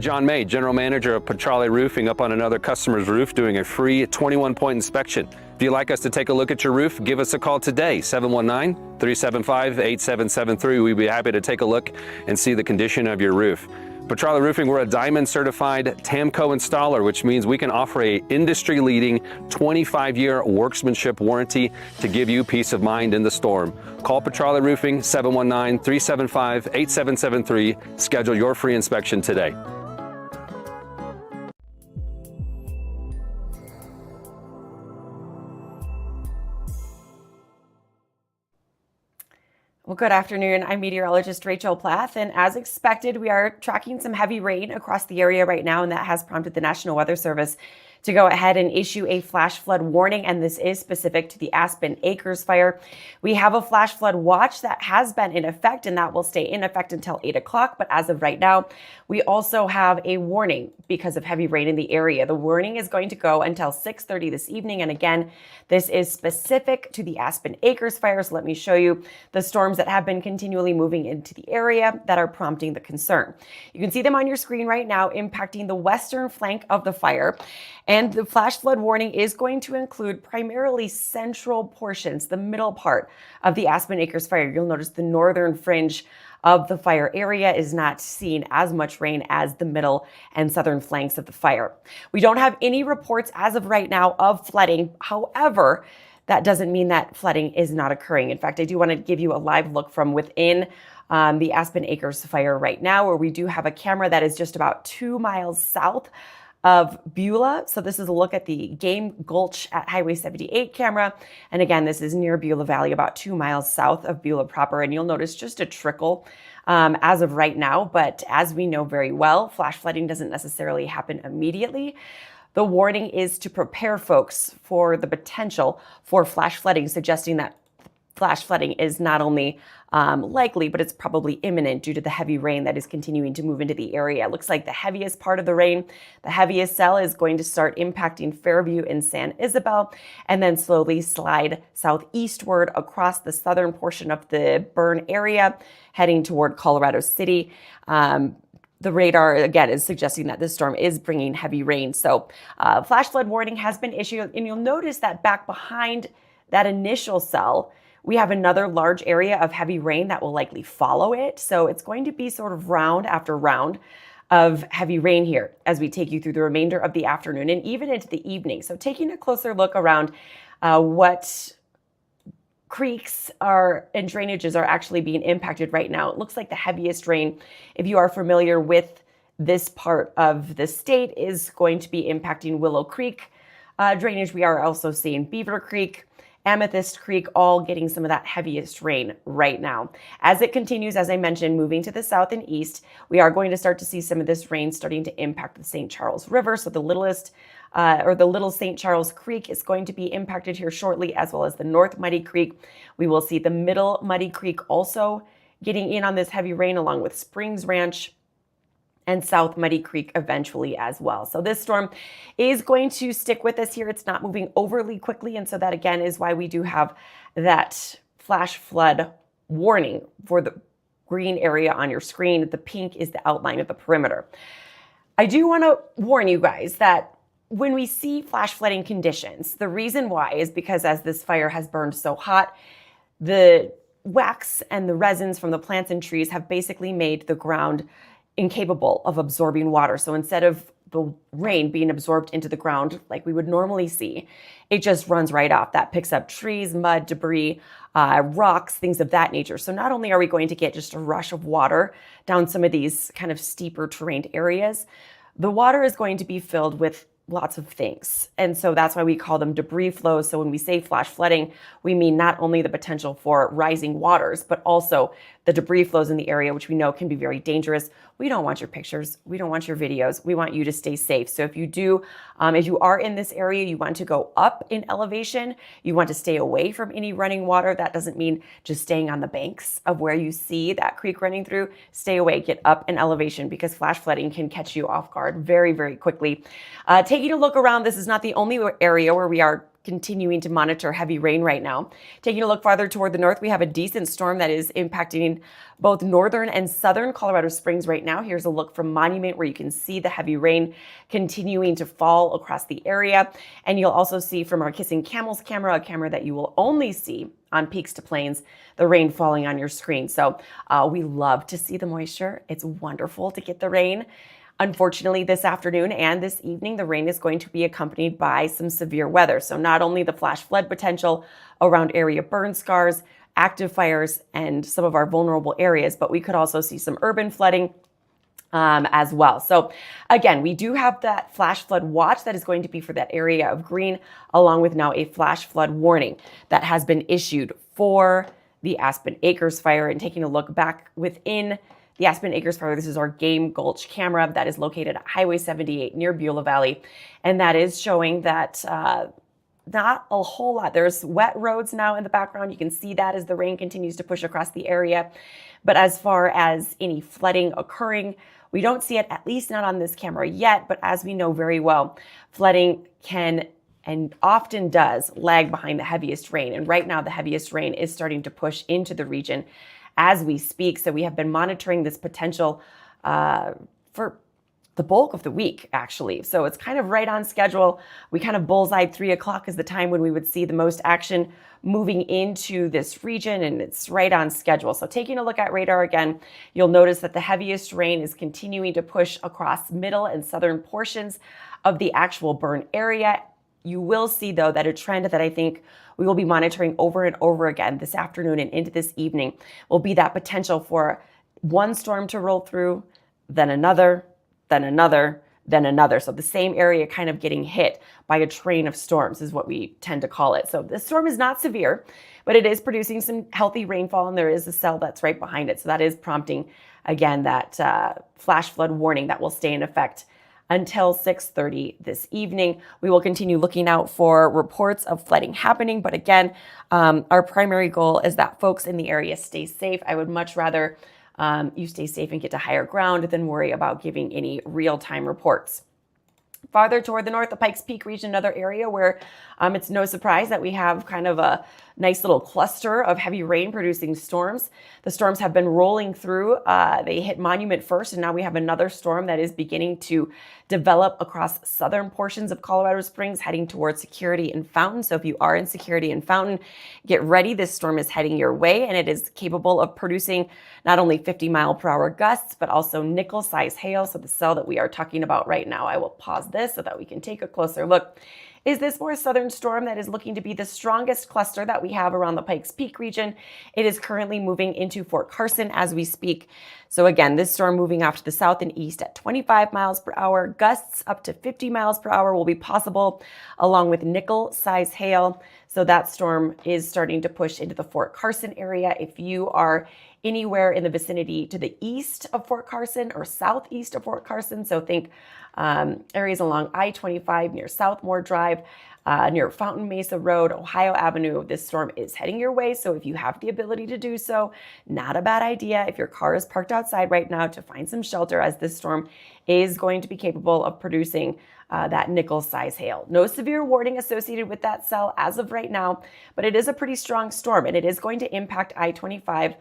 John May, General Manager of Petrale Roofing, up on another customer's roof doing a free 21-point inspection. If you'd like us to take a look at your roof, give us a call today, 719-375-8773. We'd be happy to take a look and see the condition of your roof. Petrale Roofing, we're a Diamond certified TAMCO installer, which means we can offer a industry-leading 25-year workmanship warranty to give you peace of mind in the storm. Call Petrale Roofing, 719-375-8773. Schedule your free inspection today. Well, good afternoon. I'm meteorologist Rachael Plath, and as expected, we are tracking some heavy rain across the area right now, and that has prompted the National Weather Service to go ahead and issue a flash flood warning, and this is specific to the Aspen Acres Fire. We have a flash flood watch that has been in effect, and that will stay in effect until 8 o'clock, but as of right now, we also have a warning because of heavy rain in the area. The warning is going to go until 6:30 this evening, and again, this is specific to the Aspen Acres Fire, so let me show you the storms that have been continually moving into the area that are prompting the concern. You can see them on your screen right now, impacting the western flank of the fire. And the flash flood warning is going to include primarily central portions, the middle part of the Aspen Acres Fire. You'll notice the northern fringe of the fire area is not seeing as much rain as the middle and southern flanks of the fire. We don't have any reports as of right now of flooding. However, that doesn't mean that flooding is not occurring. In fact, I do want to give you a live look from within the Aspen Acres Fire right now, where we do have a camera that is just about 2 miles south of Beulah. So this is a look at the Game Gulch at Highway 78 camera. And again, this is near Beulah Valley, about 2 miles south of Beulah proper. And you'll notice just a trickle as of right now. But as we know very well, flash flooding doesn't necessarily happen immediately. The warning is to prepare folks for the potential for flash flooding, suggesting that flash flooding is not only likely, but it's probably imminent due to the heavy rain that is continuing to move into the area. It looks like the heaviest part of the rain, the heaviest cell, is going to start impacting Fairview and San Isabel, and then slowly slide southeastward across the southern portion of the burn area, heading toward Colorado City. The radar, again, is suggesting that this storm is bringing heavy rain. So flash flood warning has been issued, and you'll notice that back behind that initial cell, we have another large area of heavy rain that will likely follow it. So it's going to be sort of round after round of heavy rain here as we take you through the remainder of the afternoon and even into the evening. So taking a closer look around what creeks and drainages are actually being impacted right now. It looks like the heaviest rain, if you are familiar with this part of the state, is going to be impacting Willow Creek drainage. We are also seeing Beaver Creek, Amethyst Creek, all getting some of that heaviest rain right now. As it continues, as I mentioned, moving to the south and east, we are going to start to see some of this rain starting to impact the St. Charles River. So the the Little St. Charles Creek is going to be impacted here shortly, as well as the North Muddy Creek. We will see the Middle Muddy Creek also getting in on this heavy rain, along with Springs Ranch and South Muddy Creek eventually as well. So this storm is going to stick with us here. It's not moving overly quickly. And so that, again, is why we do have that flash flood warning for the green area on your screen. The pink is the outline of the perimeter. I do want to warn you guys that when we see flash flooding conditions, the reason why is because as this fire has burned so hot, the wax and the resins from the plants and trees have basically made the ground incapable of absorbing water. So instead of the rain being absorbed into the ground like we would normally see, it just runs right off. That picks up trees, mud, debris, rocks, things of that nature. So not only are we going to get just a rush of water down some of these kind of steeper terrain areas, the water is going to be filled with lots of things. And so that's why we call them debris flows. So when we say flash flooding, we mean not only the potential for rising waters, but also the debris flows in the area, which we know can be very dangerous. We don't want your pictures. We don't want your videos. We want you to stay safe. So if you are in this area, you want to go up in elevation, you want to stay away from any running water. That doesn't mean just staying on the banks of where you see that creek running through. Stay away, get up in elevation, because flash flooding can catch you off guard very, very quickly. taking a look around, this is not the only area where we are continuing to monitor heavy rain right now. Taking a look farther toward the north, we have a decent storm that is impacting both northern and southern Colorado Springs right now. Here's a look from Monument where you can see the heavy rain continuing to fall across the area. And you'll also see from our Kissing Camels camera, a camera that you will only see on Peaks to Plains, the rain falling on your screen. So we love to see the moisture. It's wonderful to get the rain. Unfortunately, this afternoon and this evening, the rain is going to be accompanied by some severe weather. So not only the flash flood potential around area burn scars, active fires, and some of our vulnerable areas, but we could also see some urban flooding as well. So again, we do have that flash flood watch that is going to be for that area of green, along with now a flash flood warning that has been issued for the Aspen Acres Fire. And taking a look back within the Aspen Acres Fire, this is our Game Gulch camera that is located at Highway 78 near Beulah Valley. And that is showing that not a whole lot. There's wet roads now in the background. You can see that as the rain continues to push across the area. But as far as any flooding occurring, we don't see it, at least not on this camera yet. But as we know very well, flooding can and often does lag behind the heaviest rain. And right now, the heaviest rain is starting to push into the region as we speak. So we have been monitoring this potential for the bulk of the week, actually. So it's kind of right on schedule. We kind of bullseyed 3 o'clock as the time when we would see the most action moving into this region, and it's right on schedule. So taking a look at radar again, you'll notice that the heaviest rain is continuing to push across middle and southern portions of the actual burn area. You will see, though, that a trend that I think we will be monitoring over and over again this afternoon and into this evening will be that potential for one storm to roll through, then another, then another, then another. So the same area kind of getting hit by a train of storms is what we tend to call it. So this storm is not severe, but it is producing some healthy rainfall, and there is a cell that's right behind it. So that is prompting, again, that flash flood warning that will stay in effect until 6:30 this evening. We will continue looking out for reports of flooding happening. But again, our primary goal is that folks in the area stay safe. I would much rather you stay safe and get to higher ground than worry about giving any real-time reports. Farther toward the north, the Pikes Peak region, another area where it's no surprise that we have kind of a nice little cluster of heavy rain producing storms. The storms have been rolling through. They hit Monument first, and now we have another storm that is beginning to develop across southern portions of Colorado Springs, heading towards Security and Fountain. So if you are in Security and Fountain, get ready. This storm is heading your way, and it is capable of producing not only 50-mile-per-hour gusts, but also nickel-size hail. So the cell that we are talking about right now, I will pause this so that we can take a closer look, is this more southern storm that is looking to be the strongest cluster that we have around the Pikes Peak region. It is currently moving into Fort Carson as we speak. So again, this storm moving off to the south and east at 25 miles per hour. Gusts up to 50 miles per hour will be possible, along with nickel-size hail. So that storm is starting to push into the Fort Carson area. If you are anywhere in the vicinity to the east of Fort Carson or southeast of Fort Carson, so think areas along I-25 near Southmore Drive, near Fountain Mesa Road, Ohio Avenue, this storm is heading your way. So if you have the ability to do so, not a bad idea if your car is parked outside right now to find some shelter, as this storm is going to be capable of producing that nickel-size hail. No severe warning associated with that cell as of right now, but it is a pretty strong storm, and it is going to impact I-25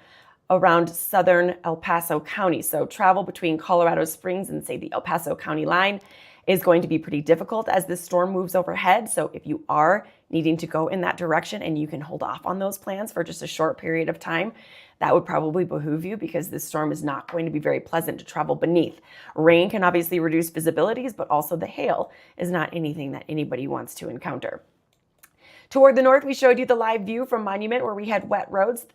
around southern El Paso County. So travel between Colorado Springs and, say, the El Paso County line is going to be pretty difficult as this storm moves overhead. So if you are needing to go in that direction and you can hold off on those plans for just a short period of time, that would probably behoove you, because this storm is not going to be very pleasant to travel beneath. Rain can obviously reduce visibilities, but also the hail is not anything that anybody wants to encounter. Toward the north, we showed you the live view from Monument where we had wet roads.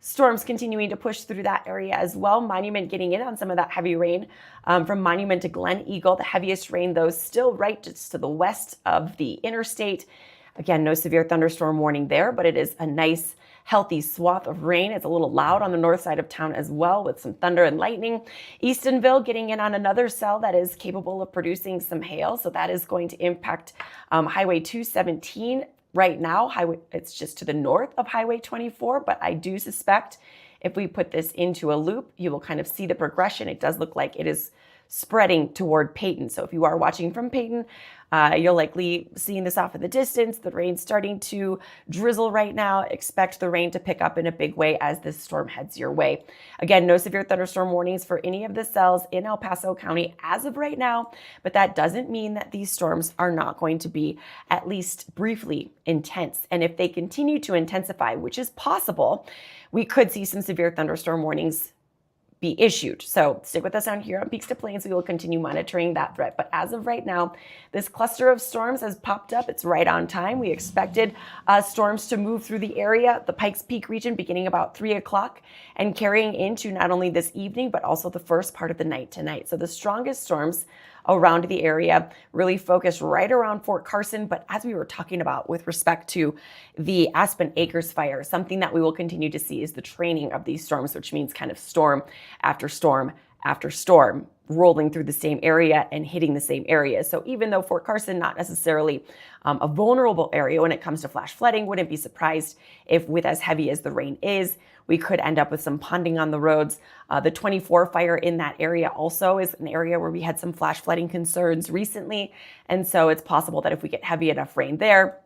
Storms continuing to push through that area as well. Monument getting in on some of that heavy rain from Monument to Glen Eagle. The heaviest rain, though, still right just to the west of the interstate. Again, no severe thunderstorm warning there, but it is a nice, healthy swath of rain. It's a little loud on the north side of town as well, with some thunder and lightning. Eastonville getting in on another cell that is capable of producing some hail. So that is going to impact Highway 217. Right now, it's just to the north of Highway 24, but I do suspect if we put this into a loop, you will kind of see the progression. It does look like it is spreading toward Peyton. So if you are watching from Peyton, You'll likely seeing this off in the distance. The rain's starting to drizzle right now. Expect the rain to pick up in a big way as this storm heads your way. Again, no severe thunderstorm warnings for any of the cells in El Paso County as of right now, but that doesn't mean that these storms are not going to be at least briefly intense. And if they continue to intensify, which is possible, we could see some severe thunderstorm warnings be issued. So stick with us down here on Peaks to Plains. We will continue monitoring that threat. But as of right now, this cluster of storms has popped up. It's right on time. We expected storms to move through the area, the Pikes Peak region, beginning about 3 o'clock and carrying into not only this evening, but also the first part of the night tonight. So the strongest storms around the area really focused right around Fort Carson. But as we were talking about with respect to the Aspen Acres Fire, something that we will continue to see is the training of these storms, which means kind of storm after storm after storm rolling through the same area and hitting the same area. So even though Fort Carson, not necessarily a vulnerable area when it comes to flash flooding, wouldn't be surprised if with as heavy as the rain is, we could end up with some ponding on the roads. The 24 fire in that area also is an area where we had some flash flooding concerns recently. And so it's possible that if we get heavy enough rain there,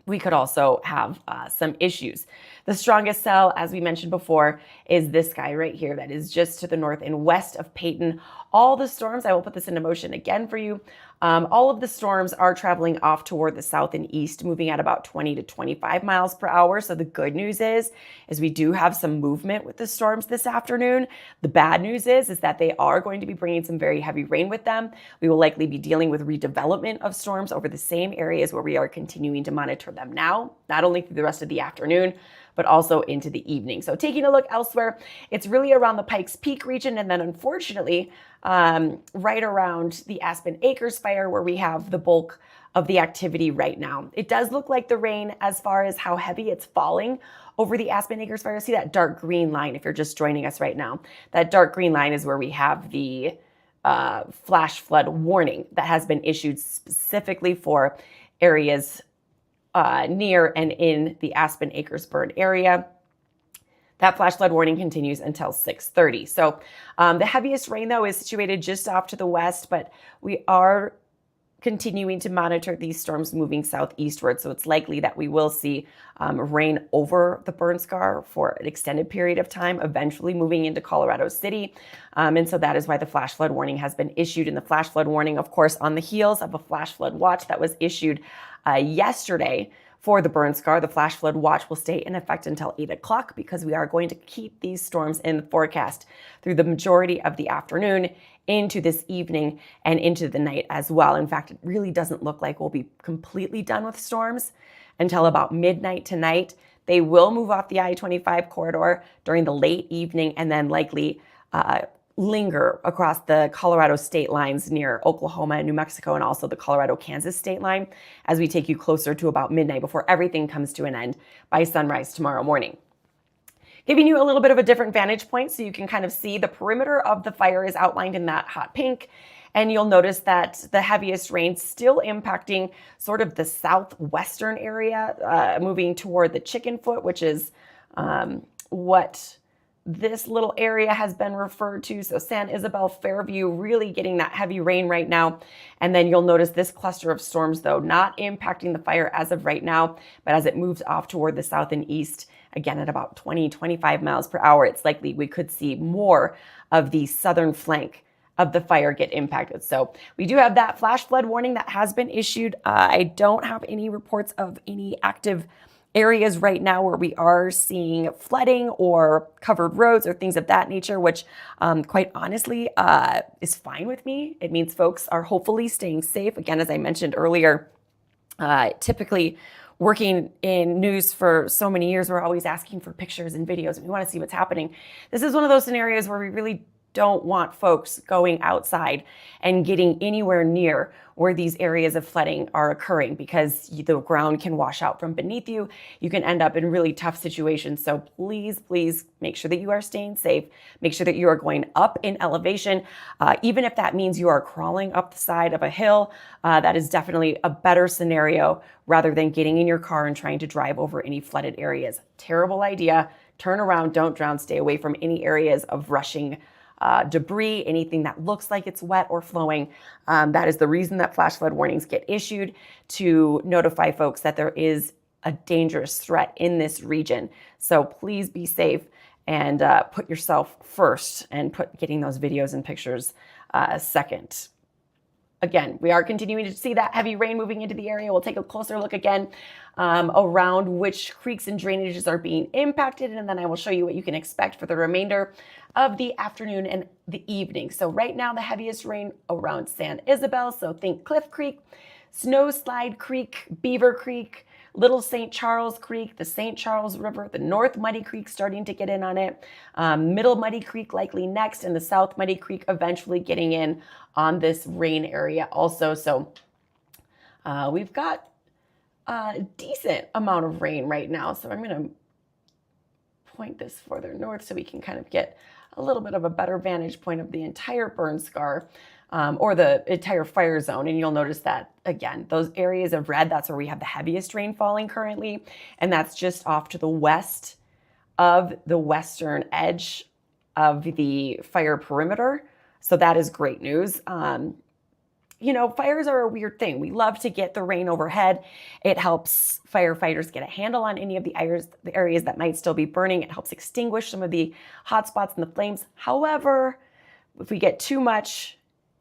we could also have some issues. The strongest cell, as we mentioned before, is this guy right here that is just to the north and west of Peyton. All the storms, I will put this into motion again for you. All of the storms are traveling off toward the south and east, moving at about 20 to 25 miles per hour. So the good news is we do have some movement with the storms this afternoon. The bad news is that they are going to be bringing some very heavy rain with them. We will likely be dealing with redevelopment of storms over the same areas where we are continuing to monitor them now, not only through the rest of the afternoon, but also into the evening. So taking a look elsewhere, it's really around the Pikes Peak region. And then unfortunately, right around the Aspen Acres Fire, where we have the bulk of the activity right now. It does look like the rain, as far as how heavy it's falling over the Aspen Acres Fire. See that dark green line if you're just joining us right now. That dark green line is where we have the flash flood warning that has been issued specifically for areas near and in the Aspen Acres burn area. That flash flood warning continues until 6:30. So the heaviest rain, though, is situated just off to the west, but we are continuing to monitor these storms moving southeastward. So it's likely that we will see rain over the burn scar for an extended period of time, eventually moving into Colorado City. And so that is why the flash flood warning has been issued. And the flash flood warning, of course, on the heels of a flash flood watch that was issued yesterday for the burn scar. The flash flood watch will stay in effect until 8 o'clock because we are going to keep these storms in the forecast through the majority of the afternoon, into this evening, and into the night as well. In fact, it really doesn't look like we'll be completely done with storms until about midnight tonight. They will move off the I-25 corridor during the late evening and then likely linger across the Colorado state lines near Oklahoma and New Mexico, and also the Colorado-Kansas state line as we take you closer to about midnight before everything comes to an end by sunrise tomorrow morning. Giving you a little bit of a different vantage point so you can kind of see the perimeter of the fire is outlined in that hot pink. And you'll notice that the heaviest rain still impacting sort of the southwestern area, moving toward the Chicken Foot, which is what this little area has been referred to. So San Isabel, Fairview, really getting that heavy rain right now. And then you'll notice this cluster of storms, though, not impacting the fire as of right now, but as it moves off toward the south and east, again at about 20, 25 miles per hour, it's likely we could see more of the southern flank of the fire get impacted. So we do have that flash flood warning that has been issued. I don't have any reports of any active areas right now where we are seeing flooding or covered roads or things of that nature, which quite honestly is fine with me. It means folks are hopefully staying safe. Again, as I mentioned earlier, typically working in news for so many years, we're always asking for pictures and videos, and we want to see what's happening. This is one of those scenarios where we really don't want folks going outside and getting anywhere near where these areas of flooding are occurring, because the ground can wash out from beneath you. You can end up in really tough situations. So please, please make sure that you are staying safe. Make sure that you are going up in elevation. Even if that means you are crawling up the side of a hill, that is definitely a better scenario rather than getting in your car and trying to drive over any flooded areas. Terrible idea. Turn around, don't drown, stay away from any areas of rushing debris, anything that looks like it's wet or flowing. That is the reason that flash flood warnings get issued, to notify folks that there is a dangerous threat in this region. So please be safe and put yourself first, and put getting those videos and pictures second. Again, we are continuing to see that heavy rain moving into the area. We'll take a closer look again around which creeks and drainages are being impacted, and then I will show you what you can expect for the remainder of the afternoon and the evening. So right now, the heaviest rain around San Isabel, so think Cliff Creek, Snowslide Creek, Beaver Creek, Little St. Charles Creek, the St. Charles River, the North Muddy Creek starting to get in on it, Middle Muddy Creek likely next, and the South Muddy Creek eventually getting in on this rain area also. So we've got a decent amount of rain right now. So I'm going to point this further north so we can kind of get a little bit of a better vantage point of the entire burn scar. Or the entire fire zone. And you'll notice that, again, those areas of red, that's where we have the heaviest rain falling currently. And that's just off to the west of the western edge of the fire perimeter. So that is great news. You know, fires are a weird thing. We love to get the rain overhead. It helps firefighters get a handle on any of the areas that might still be burning. It helps extinguish some of the hot spots and the flames. However, if we get too much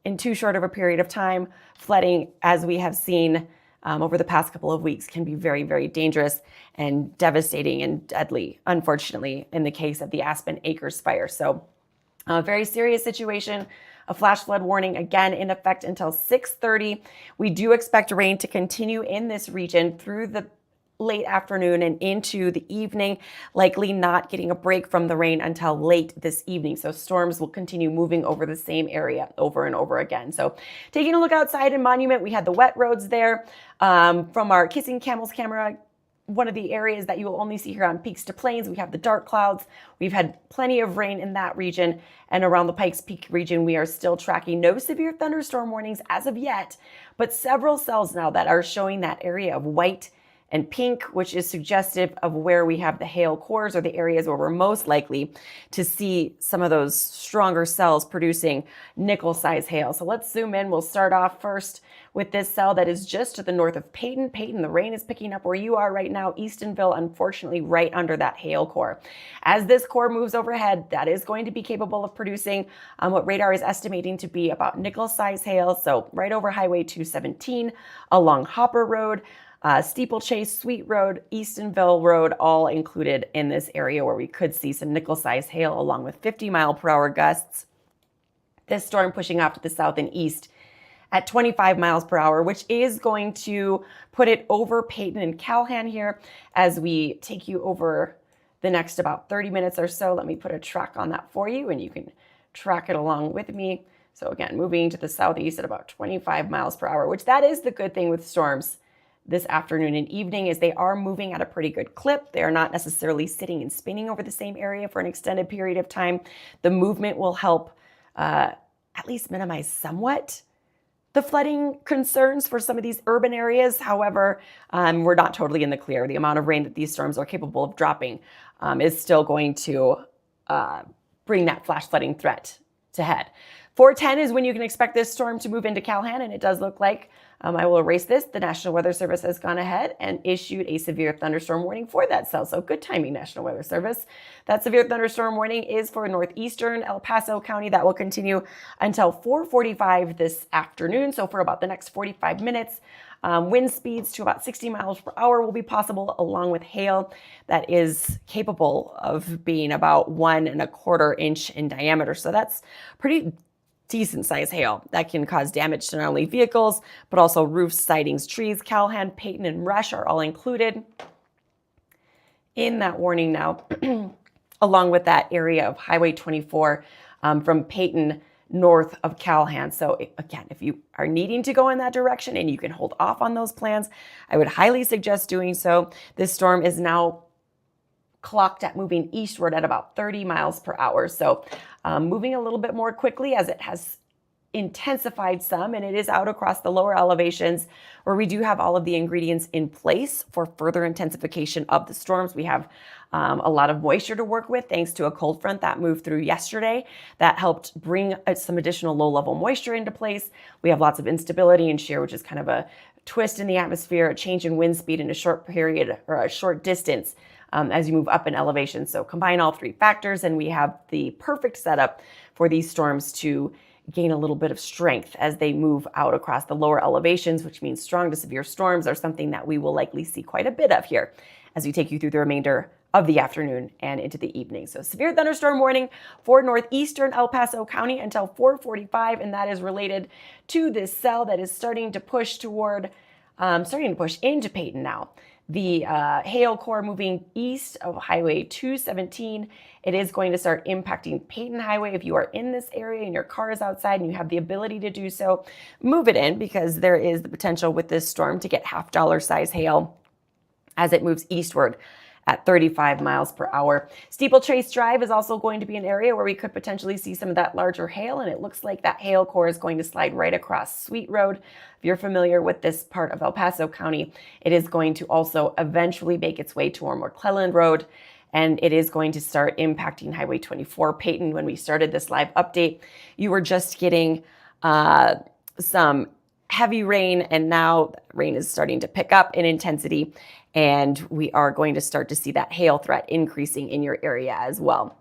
in too short of a period of time, flooding, as we have seen over the past couple of weeks, can be very, very dangerous and devastating and deadly, unfortunately, in the case of the Aspen Acres Fire. So a very serious situation. A flash flood warning, again, in effect until 6:30. We do expect rain to continue in this region through the late afternoon and into the evening, likely not getting a break from the rain until late this evening. So storms will continue moving over the same area over and over again. So taking a look outside in Monument, we had the wet roads there. From our Kissing Camels camera, one of the areas that you will only see here on Peaks to Plains, we have the dark clouds. We've had plenty of rain in that region, and around the Pikes Peak region, we are still tracking no severe thunderstorm warnings as of yet, but several cells now that are showing that area of white and pink, which is suggestive of where we have the hail cores, or the areas where we're most likely to see some of those stronger cells producing nickel-size hail. So let's zoom in. We'll start off first with this cell that is just to the north of Peyton. Peyton, the rain is picking up where you are right now. Eastonville, unfortunately, right under that hail core. As this core moves overhead, that is going to be capable of producing what radar is estimating to be about nickel-size hail. So right over Highway 217, along Hopper Road, Steeplechase, Sweet Road, Eastonville Road, all included in this area where we could see some nickel-sized hail along with 50-mile-per-hour gusts. This storm pushing off to the south and east at 25 miles per hour, which is going to put it over Peyton and Calhan here as we take you over the next about 30 minutes or so. Let me put a track on that for you, and you can track it along with me. So again, moving to the southeast at about 25 miles per hour, which that is the good thing with storms this afternoon and evening, is they are moving at a pretty good clip. They are not necessarily sitting and spinning over the same area for an extended period of time. The movement will help at least minimize somewhat the flooding concerns for some of these urban areas. However, we're not totally in the clear. The amount of rain that these storms are capable of dropping is still going to bring that flash flooding threat to head. 4:10 is when you can expect this storm to move into Calhan, and it does look like, I will erase this, the National Weather Service has gone ahead and issued a severe thunderstorm warning for that cell. So good timing, National Weather Service. That severe thunderstorm warning is for northeastern El Paso County. That will continue until 4:45 this afternoon. So for about the next 45 minutes, wind speeds to about 60 miles per hour will be possible, along with hail that is capable of being about 1¼ inch in diameter. So that's pretty decent size hail that can cause damage to not only vehicles, but also roofs, sidings, trees. Calhan, Peyton, and Rush are all included in that warning now, along with that area of Highway 24 from Peyton north of Calhan. So again, if you are needing to go in that direction and you can hold off on those plans, I would highly suggest doing so. This storm is now clocked at moving eastward at about 30 miles per hour. So moving a little bit more quickly as it has intensified some, and it is out across the lower elevations where we do have all of the ingredients in place for further intensification of the storms. We have a lot of moisture to work with thanks to a cold front that moved through yesterday that helped bring some additional low-level moisture into place. We have lots of instability and shear, which is kind of a twist in the atmosphere, a change in wind speed in a short period or a short distance as you move up in elevation. So combine all three factors and we have the perfect setup for these storms to gain a little bit of strength as they move out across the lower elevations, which means strong to severe storms are something that we will likely see quite a bit of here as we take you through the remainder of the afternoon and into the evening. So severe thunderstorm warning for northeastern El Paso County until 4:45, and that is related to this cell that is starting to push into Peyton now. The hail core moving east of Highway 217. It is going to start impacting Peyton Highway. If you are in this area and your car is outside and you have the ability to do so, move it in because there is the potential with this storm to get $half size hail as it moves eastward at 35 miles per hour. Steeplechase Drive is also going to be an area where we could potentially see some of that larger hail, and it looks like that hail core is going to slide right across Sweet Road. If you're familiar with this part of El Paso County, it is going to also eventually make its way to McClelland Road, and it is going to start impacting Highway 24 Peyton. When we started this live update, you were just getting some heavy rain, and now rain is starting to pick up in intensity, and we are going to start to see that hail threat increasing in your area as well.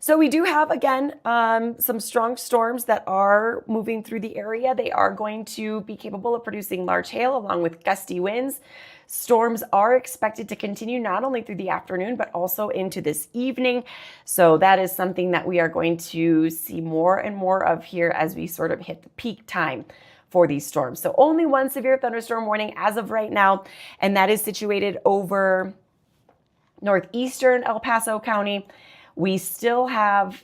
So we do have, again, some strong storms that are moving through the area. They are going to be capable of producing large hail along with gusty winds. Storms are expected to continue not only through the afternoon, but also into this evening. So that is something that we are going to see more and more of here as we sort of hit the peak time for these storms. So only one severe thunderstorm warning as of right now, and that is situated over northeastern El Paso County. We still have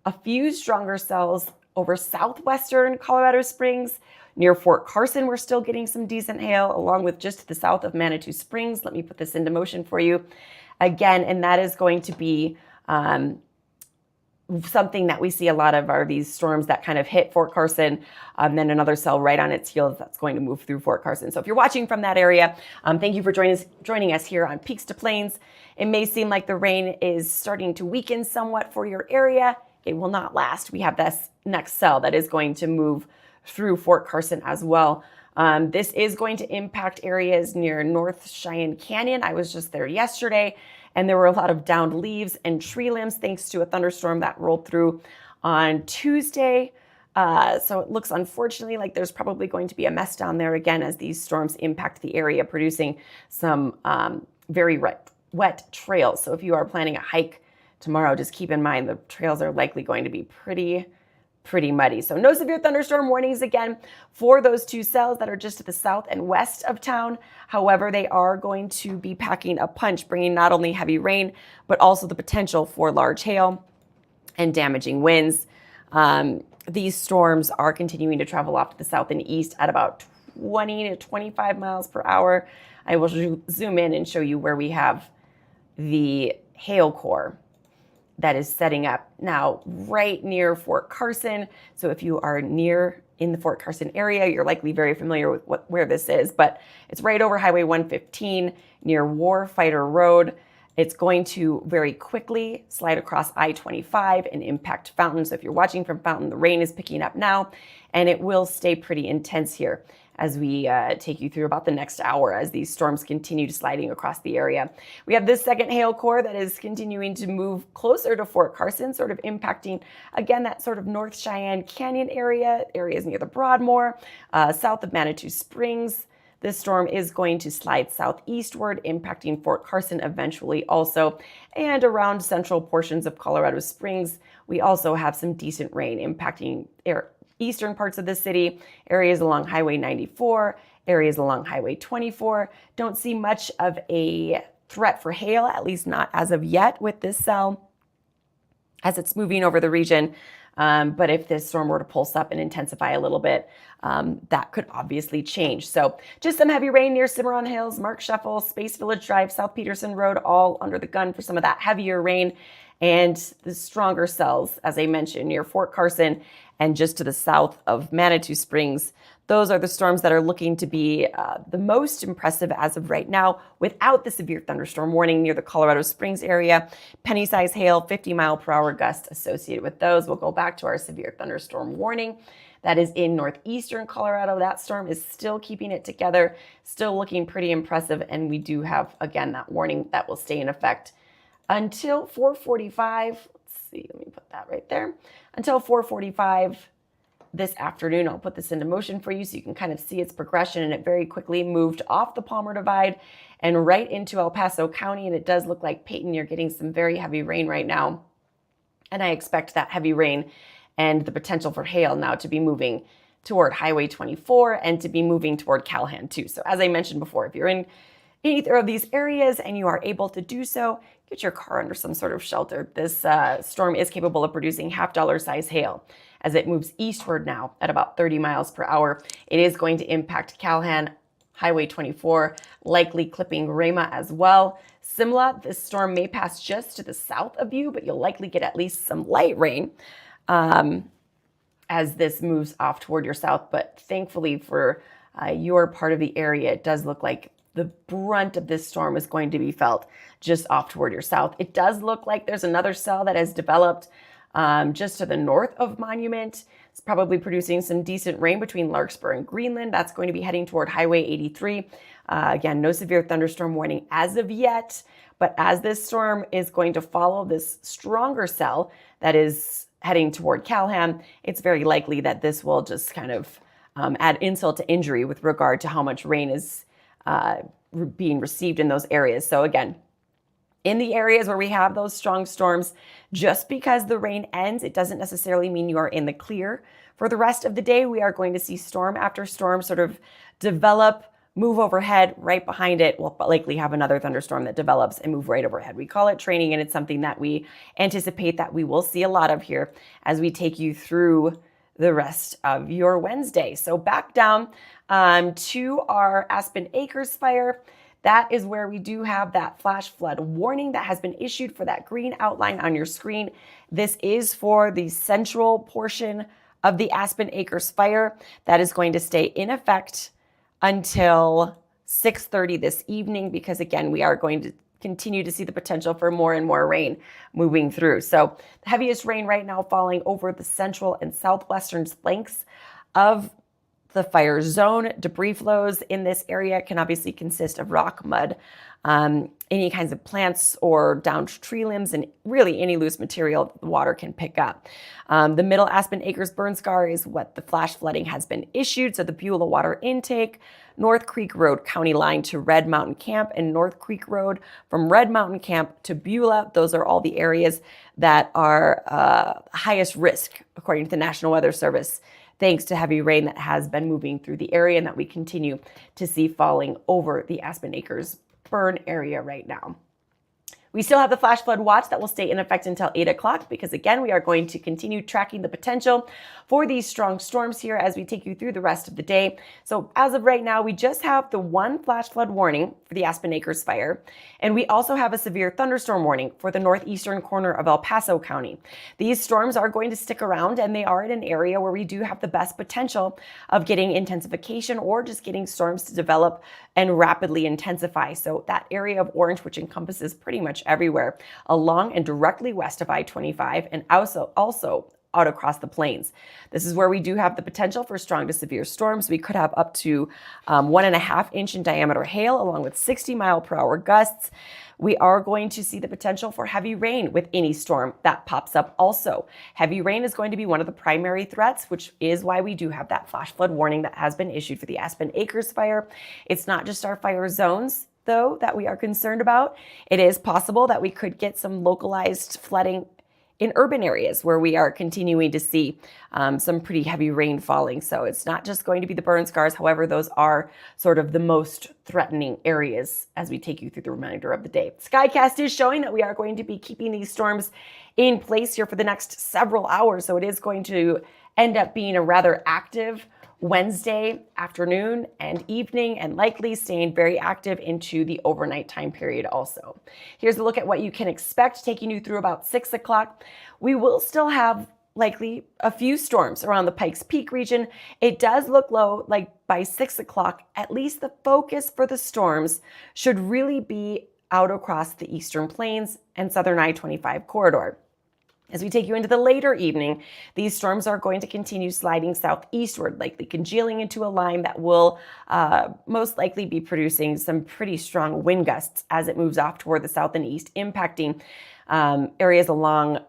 a few stronger cells over southwestern Colorado Springs. Near Fort Carson, we're still getting some decent hail, along with just to the south of Manitou Springs. Let me put this into motion for you again, and that is going to be something that we see a lot of are these storms that kind of hit Fort Carson, then another cell right on its heels that's going to move through Fort Carson. So if you're watching from that area, thank you for joining us here on Peaks to Plains. It may seem like the rain is starting to weaken somewhat for your area. It will not last. We have this next cell that is going to move through Fort Carson as well. This is going to impact areas near North Cheyenne Canyon. I was just there yesterday, and there were a lot of downed leaves and tree limbs thanks to a thunderstorm that rolled through on Tuesday. So it looks, unfortunately, like there's probably going to be a mess down there again as these storms impact the area, producing some very wet trails. So if you are planning a hike tomorrow, just keep in mind the trails are likely going to be pretty muddy. So no severe thunderstorm warnings again for those two cells that are just to the south and west of town. However, they are going to be packing a punch, bringing not only heavy rain, but also the potential for large hail and damaging winds. These storms are continuing to travel off to the south and east at about 20 to 25 miles per hour. I will zoom in and show you where we have the hail core that is setting up now right near Fort Carson. So if you are near in the Fort Carson area, you're likely very familiar with where this is, but it's right over Highway 115 near Warfighter Road. It's going to very quickly slide across I-25 and impact Fountain. So if you're watching from Fountain, the rain is picking up now, and it will stay pretty intense here as we take you through about the next hour as these storms continue sliding across the area. We have this second hail core that is continuing to move closer to Fort Carson, sort of impacting, again, that sort of North Cheyenne Canyon areas near the Broadmoor, south of Manitou Springs. This storm is going to slide southeastward, impacting Fort Carson eventually also, and around central portions of Colorado Springs. We also have some decent rain impacting eastern parts of the city, areas along Highway 94, areas along Highway 24. Don't see much of a threat for hail, at least not as of yet with this cell as it's moving over the region. But if this storm were to pulse up and intensify a little bit, that could obviously change. So just some heavy rain near Cimarron Hills, Mark Shuffle, Space Village Drive, South Peterson Road, all under the gun for some of that heavier rain. And the stronger cells, as I mentioned, near Fort Carson and just to the south of Manitou Springs, Those are the storms that are looking to be the most impressive as of right now without the severe thunderstorm warning near the Colorado Springs area. Penny-size hail, 50-mile-per-hour gusts associated with those. We'll go back to our severe thunderstorm warning. That is in northeastern Colorado. That storm is still keeping it together, still looking pretty impressive. And we do have, again, that warning that will stay in effect until 4:45. Let's see, let me put that right there. Until 4:45 this afternoon. I'll put this into motion for you so you can kind of see its progression, and it very quickly moved off the Palmer Divide and right into El Paso County. And it does look like, Peyton, you're getting some very heavy rain right now. And I expect that heavy rain and the potential for hail now to be moving toward Highway 24 and to be moving toward Calhan too. So as I mentioned before, if you're in either of these areas and you are able to do so, get your car under some sort of shelter. This storm is capable of producing half-dollar size hail as it moves eastward now at about 30 miles per hour. It is going to impact Calhan, Highway 24, likely clipping Rama as well. Simla, this storm may pass just to the south of you, but you'll likely get at least some light rain as this moves off toward your south. But thankfully for your part of the area, it does look like the brunt of this storm is going to be felt just off toward your south. It does look like there's another cell that has developed just to the north of Monument. It's probably producing some decent rain between Larkspur and Greenland. That's going to be heading toward Highway 83. Again, no severe thunderstorm warning as of yet, but as this storm is going to follow this stronger cell that is heading toward Calhan, it's very likely that this will just kind of add insult to injury with regard to how much rain is being received in those areas. So again, in the areas where we have those strong storms, just because the rain ends, it doesn't necessarily mean you are in the clear. For the rest of the day, we are going to see storm after storm sort of develop, move overhead. Right behind it, we'll likely have another thunderstorm that develops and move right overhead. We call it training, and it's something that we anticipate that we will see a lot of here as we take you through the rest of your Wednesday. So back down to our Aspen Acres fire. That is where we do have that flash flood warning that has been issued for that green outline on your screen. This is for the central portion of the Aspen Acres fire. That is going to stay in effect until 6:30 this evening, because again, we are going to continue to see the potential for more and more rain moving through. So the heaviest rain right now falling over the central and southwestern flanks of the fire zone. Debris flows in this area can obviously consist of rock, mud, any kinds of plants or downed tree limbs, and really any loose material the water can pick up. The middle Aspen Acres burn scar is what the flash flooding has been issued. So the Beulah water intake, North Creek Road county line to Red Mountain Camp, and North Creek Road from Red Mountain Camp to Beulah. Those are all the areas that are highest risk, according to the National Weather Service, thanks to heavy rain that has been moving through the area and that we continue to see falling over the Aspen Acres burn area right now. We still have the flash flood watch that will stay in effect until 8 o'clock because, again, we are going to continue tracking the potential for these strong storms here as we take you through the rest of the day. So as of right now, we just have the one flash flood warning for the Aspen Acres fire, and we also have a severe thunderstorm warning for the northeastern corner of El Paso County. These storms are going to stick around, and they are in an area where we do have the best potential of getting intensification or just getting storms to develop and rapidly intensify. So that area of orange, which encompasses pretty much everywhere along and directly west of I-25 and also out across the plains. This is where we do have the potential for strong to severe storms. We could have up to 1.5 inch in diameter hail along with 60-mile-per-hour gusts. We are going to see the potential for heavy rain with any storm that pops up also. Heavy rain is going to be one of the primary threats, which is why we do have that flash flood warning that has been issued for the Aspen Acres fire. It's not just our fire zones, though, that we are concerned about. It is possible that we could get some localized flooding in urban areas where we are continuing to see some pretty heavy rain falling. So it's not just going to be the burn scars. However, those are sort of the most threatening areas as we take you through the remainder of the day. Skycast is showing that we are going to be keeping these storms in place here for the next several hours. So it is going to end up being a rather active Wednesday afternoon and evening, and likely staying very active into the overnight time period also. Here's a look at what you can expect, taking you through about 6 o'clock. We will still have likely a few storms around the Pikes Peak region. It does look low, like by 6 o'clock, at least the focus for the storms should really be out across the Eastern Plains and Southern I-25 corridor. As we take you into the later evening, these storms are going to continue sliding southeastward, likely congealing into a line that will most likely be producing some pretty strong wind gusts as it moves off toward the south and east, impacting areas along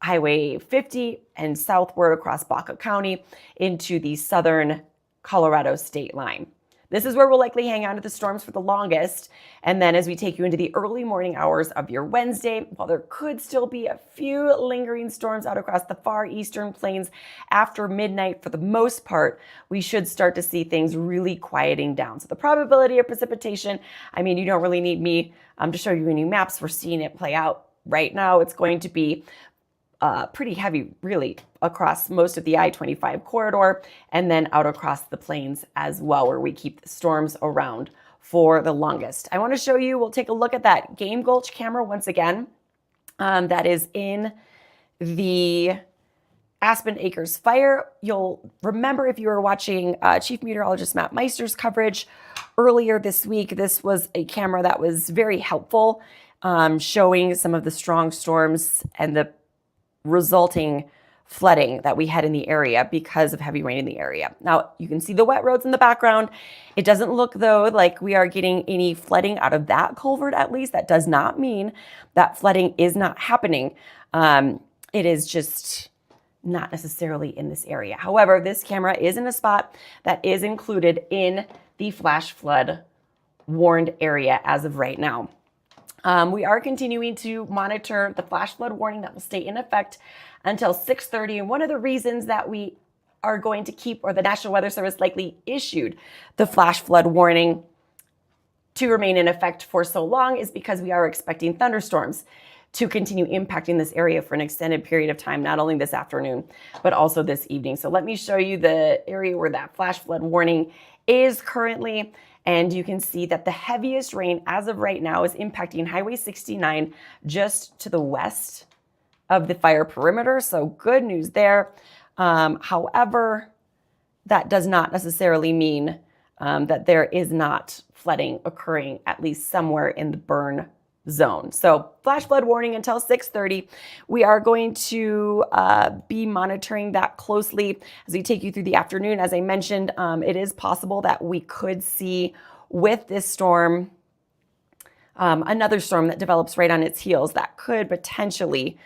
Highway 50 and southward across Baca County into the southern Colorado state line. This is where we'll likely hang on to the storms for the longest. And then as we take you into the early morning hours of your Wednesday, while there could still be a few lingering storms out across the far eastern plains after midnight, for the most part, we should start to see things really quieting down. So the probability of precipitation, I mean, you don't really need me to show you any maps. We're seeing it play out right now. It's going to be pretty heavy, really, across most of the I-25 corridor and then out across the plains as well, where we keep the storms around for the longest. I want to show you, we'll take a look at that Game Gulch camera once again. That is in the Aspen Acres Fire. You'll remember if you were watching Chief Meteorologist Matt Meister's coverage earlier this week, this was a camera that was very helpful, showing some of the strong storms and the resulting flooding that we had in the area because of heavy rain in the area. Now, you can see the wet roads in the background. It doesn't look, though, like we are getting any flooding out of that culvert, at least. That does not mean that flooding is not happening. It is just not necessarily in this area. However, this camera is in a spot that is included in the flash flood warned area as of right now. We are continuing to monitor the flash flood warning that will stay in effect until 6:30. And one of the reasons that we are going to keep, or the National Weather Service likely issued the flash flood warning to remain in effect for so long, is because we are expecting thunderstorms to continue impacting this area for an extended period of time, not only this afternoon, but also this evening. So let me show you the area where that flash flood warning is currently. And you can see that the heaviest rain as of right now is impacting Highway 69 just to the west of the fire perimeter. So good news there. However, that does not necessarily mean that there is not flooding occurring, at least somewhere in the burn zone. So flash flood warning until 6:30. We are going to be monitoring that closely as we take you through the afternoon. As I mentioned, it is possible that we could see with this storm another storm that develops right on its heels that could potentially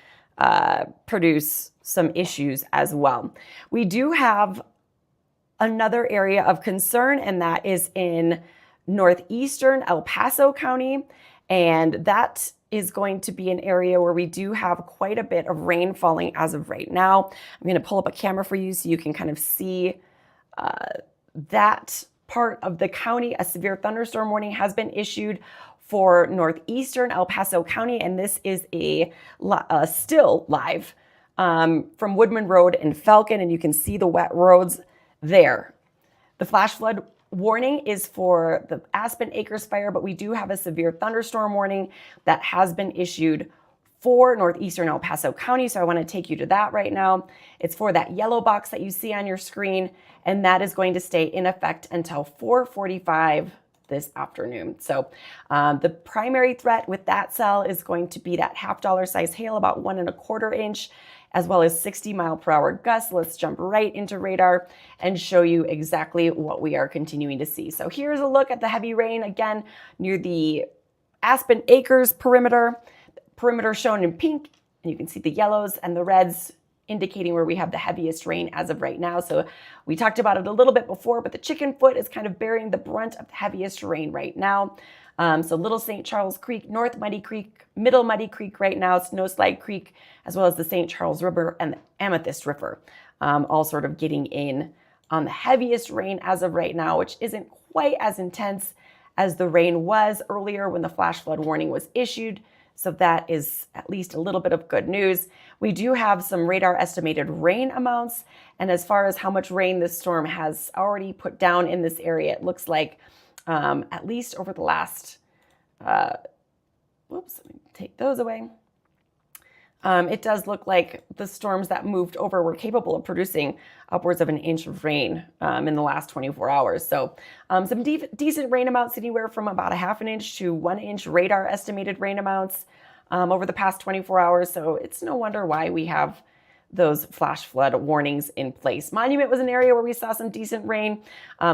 produce some issues as well. We do have another area of concern, and that is in northeastern El Paso County. And that is going to be an area where we do have quite a bit of rain falling as of right now. I'm going to pull up a camera for you so you can kind of see that part of the county. A severe thunderstorm warning has been issued for northeastern El Paso County, and this is a still live from Woodman Road and Falcon, and you can see the wet roads there. The flash flood warning is for the Aspen Acres Fire, but we do have a severe thunderstorm warning that has been issued for northeastern El Paso County. So I want to take you to that right now. It's for that yellow box that you see on your screen, and that is going to stay in effect until 4:45 this afternoon. So the primary threat with that cell is going to be that $0.5 size hail, about 1 1/4 inch, as well as 60-mile-per-hour gusts. Let's jump right into radar and show you exactly what we are continuing to see. So here's a look at the heavy rain again near the Aspen Acres perimeter. Perimeter shown in pink, and you can see the yellows and the reds indicating where we have the heaviest rain as of right now. So we talked about it a little bit before, but the Chicken Foot is kind of bearing the brunt of the heaviest rain right now. So Little St. Charles Creek, North Muddy Creek, Middle Muddy Creek right now, Snowslide Creek, as well as the St. Charles River and the Amethyst River, all sort of getting in on the heaviest rain as of right now, which isn't quite as intense as the rain was earlier when the flash flood warning was issued. So that is at least a little bit of good news. We do have some radar estimated rain amounts. And as far as how much rain this storm has already put down in this area, it looks like at least over the last, let me take those away. It does look like the storms that moved over were capable of producing upwards of an inch of rain in the last 24 hours. So some decent rain amounts, anywhere from about a half an inch to 1 inch radar estimated rain amounts over the past 24 hours. So it's no wonder why we have those flash flood warnings in place. Monument was an area where we saw some decent rain.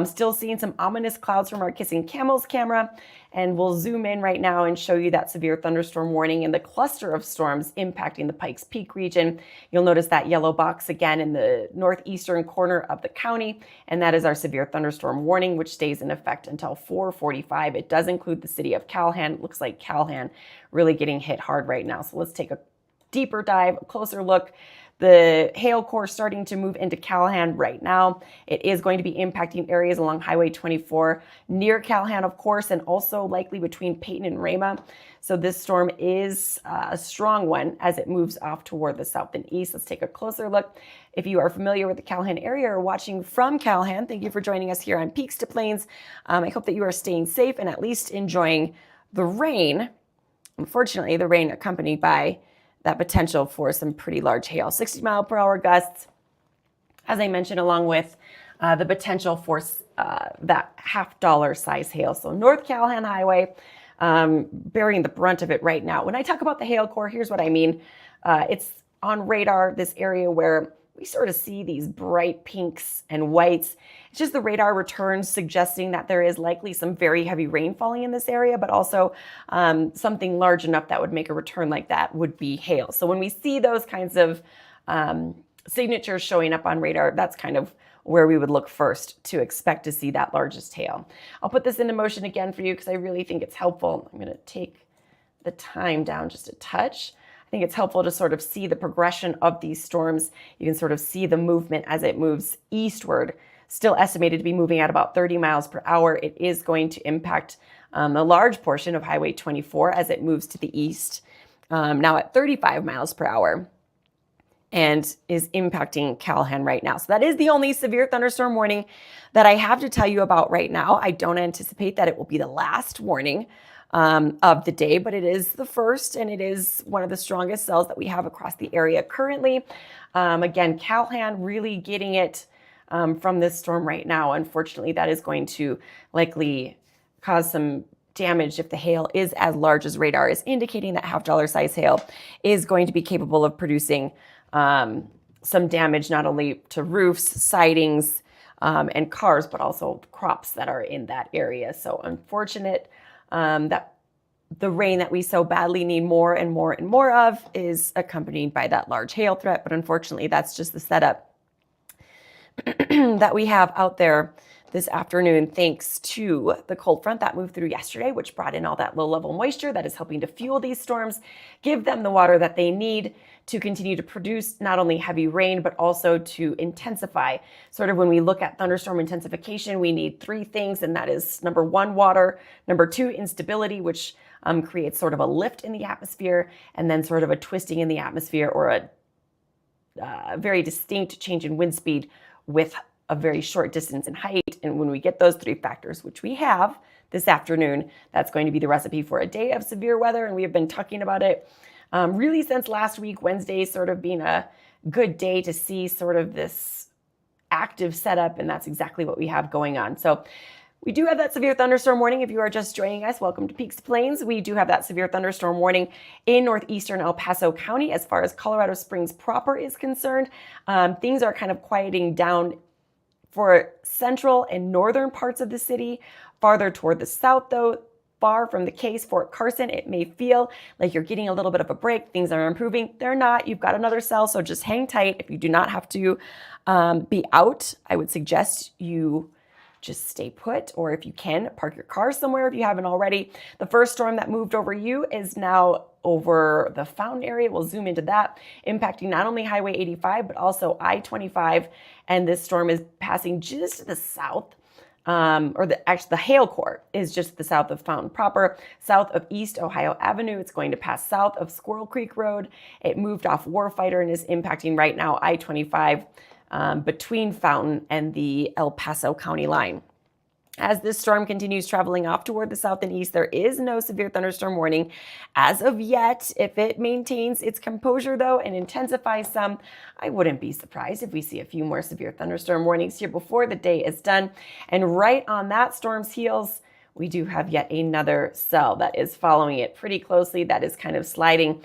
Still seeing some ominous clouds from our Kissing Camels camera. And we'll zoom in right now and show you that severe thunderstorm warning and the cluster of storms impacting the Pikes Peak region. You'll notice that yellow box again in the northeastern corner of the county. And that is our severe thunderstorm warning, which stays in effect until 4:45. It does include the city of Callahan. It looks like Callahan really getting hit hard right now. So let's take a deeper dive, a closer look. The hail core starting to move into Callahan right now. It is going to be impacting areas along Highway 24 near Callahan, of course, and also likely between Peyton and Rama. So this storm is a strong one as it moves off toward the south and east. Let's take a closer look. If you are familiar with the Callahan area or watching from Callahan, thank you for joining us here on Peaks to Plains. I hope that you are staying safe and at least enjoying the rain. Unfortunately, the rain accompanied by that potential for some pretty large hail. 60-mile-per-hour gusts, as I mentioned, along with the potential for that $50 size hail. So North Callahan Highway, bearing the brunt of it right now. When I talk about the hail core, here's what I mean. It's on radar, this area where we sort of see these bright pinks and whites. It's just the radar returns suggesting that there is likely some very heavy rain falling in this area, but also something large enough that would make a return like that would be hail. So when we see those kinds of signatures showing up on radar, that's kind of where we would look first to expect to see that largest hail. I'll put this into motion again for you because I really think it's helpful. I'm going to take the time down just a touch. I think it's helpful to sort of see the progression of these storms. You can sort of see the movement as it moves eastward, still estimated to be moving at about 30 miles per hour. It is going to impact a large portion of Highway 24 as it moves to the east, now at 35 miles per hour, and is impacting Callahan right now. So that is the only severe thunderstorm warning that I have to tell you about right now. I don't anticipate that it will be the last warning of the day, but it is the first, and it is one of the strongest cells that we have across the area currently. Again, Callahan really getting it from this storm right now. Unfortunately, that is going to likely cause some damage if the hail is as large as radar is indicating. That $50 size hail is going to be capable of producing some damage not only to roofs, sidings, and cars, but also crops that are in that area. So unfortunate that the rain that we so badly need more and more and more of is accompanied by that large hail threat. But unfortunately, that's just the setup that we have out there this afternoon, thanks to the cold front that moved through yesterday, which brought in all that low-level moisture that is helping to fuel these storms, give them the water that they need to continue to produce not only heavy rain, but also to intensify. Sort of when we look at thunderstorm intensification, we need three things, and that is number one, water, number two, instability, which creates sort of a lift in the atmosphere, and then sort of a twisting in the atmosphere or a very distinct change in wind speed with a very short distance in height. And when we get those three factors, which we have this afternoon, that's going to be the recipe for a day of severe weather. And we have been talking about it really since last week, Wednesday sort of being a good day to see sort of this active setup. And that's exactly what we have going on. So we do have that severe thunderstorm warning. If you are just joining us, welcome to Peaks to Plains. We do have that severe thunderstorm warning in northeastern El Paso County. As far as Colorado Springs proper is concerned, things are kind of quieting down for central and northern parts of the city. Farther toward the south, though, far from the case. Fort Carson, it may feel like you're getting a little bit of a break. Things are improving. They're not. You've got another cell, so just hang tight. If you do not have to be out, I would suggest you just stay put, or if you can, park your car somewhere if you haven't already. The first storm that moved over you is now over the Fountain area. We'll zoom into that, impacting not only Highway 85, but also I-25. And this storm is passing just to the south, actually the hail core is just to the south of Fountain proper, south of East Ohio Avenue. It's going to pass south of Squirrel Creek Road. It moved off Warfighter and is impacting right now I-25 between Fountain and the El Paso County line. As this storm continues traveling off toward the south and east, there is no severe thunderstorm warning as of yet. If it maintains its composure, though, and intensifies some, I wouldn't be surprised if we see a few more severe thunderstorm warnings here before the day is done. And right on that storm's heels, we do have yet another cell that is following it pretty closely. That is kind of sliding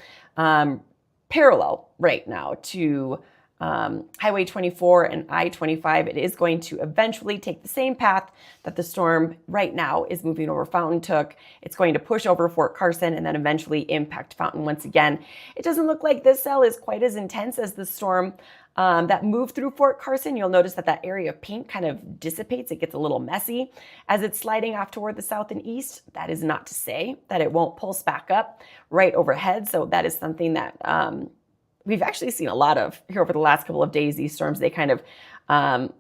parallel right now to Highway 24 and I-25. It is going to eventually take the same path that the storm right now is moving over Fountain took. It's going to push over Fort Carson and then eventually impact Fountain once again. It doesn't look like this cell is quite as intense as the storm that moved through Fort Carson. You'll notice that that area of pink kind of dissipates. It gets a little messy as it's sliding off toward the south and east. That is not to say that it won't pulse back up right overhead. So that is something that we've actually seen a lot of here over the last couple of days. These storms, they kind of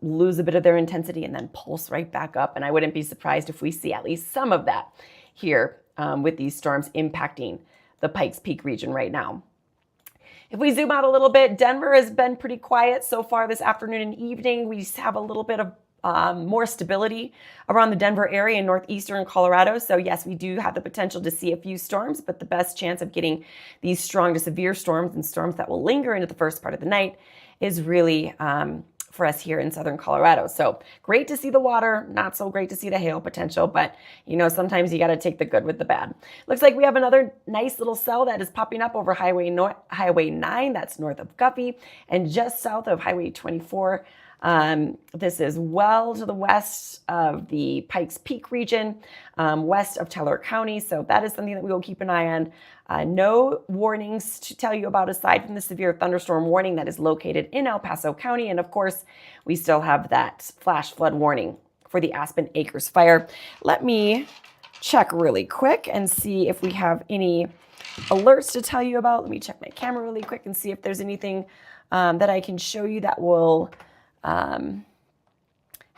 lose a bit of their intensity and then pulse right back up. And I wouldn't be surprised if we see at least some of that here with these storms impacting the Pikes Peak region right now. If we zoom out a little bit, Denver has been pretty quiet so far this afternoon and evening. We have a little bit of more stability around the Denver area in northeastern Colorado. So yes, we do have the potential to see a few storms, but the best chance of getting these strong to severe storms and storms that will linger into the first part of the night is really for us here in southern Colorado. So great to see the water, not so great to see the hail potential, but you know, sometimes you got to take the good with the bad. Looks like we have another nice little cell that is popping up over Highway 9, that's north of Guffey, and just south of Highway 24. This is well to the west of the Pikes Peak region, west of Teller County. So that is something that we will keep an eye on. No warnings to tell you about aside from the severe thunderstorm warning that is located in El Paso County. And of course, we still have that flash flood warning for the Aspen Acres Fire. Let me check really quick and see if we have any alerts to tell you about. Let me check my camera really quick and see if there's anything that I can show you that will have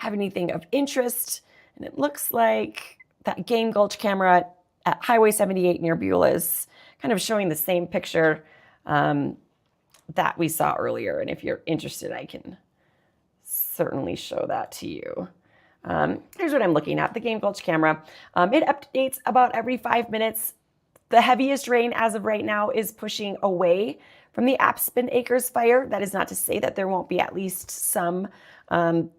anything of interest. And it looks like that Game Gulch camera at Highway 78 near Beulah is kind of showing the same picture that we saw earlier. And if you're interested, I can certainly show that to you. Here's what I'm looking at, the Game Gulch camera. It updates about every 5 minutes. The heaviest rain as of right now is pushing away from the Aspen Acres Fire. That is not to say that there won't be at least some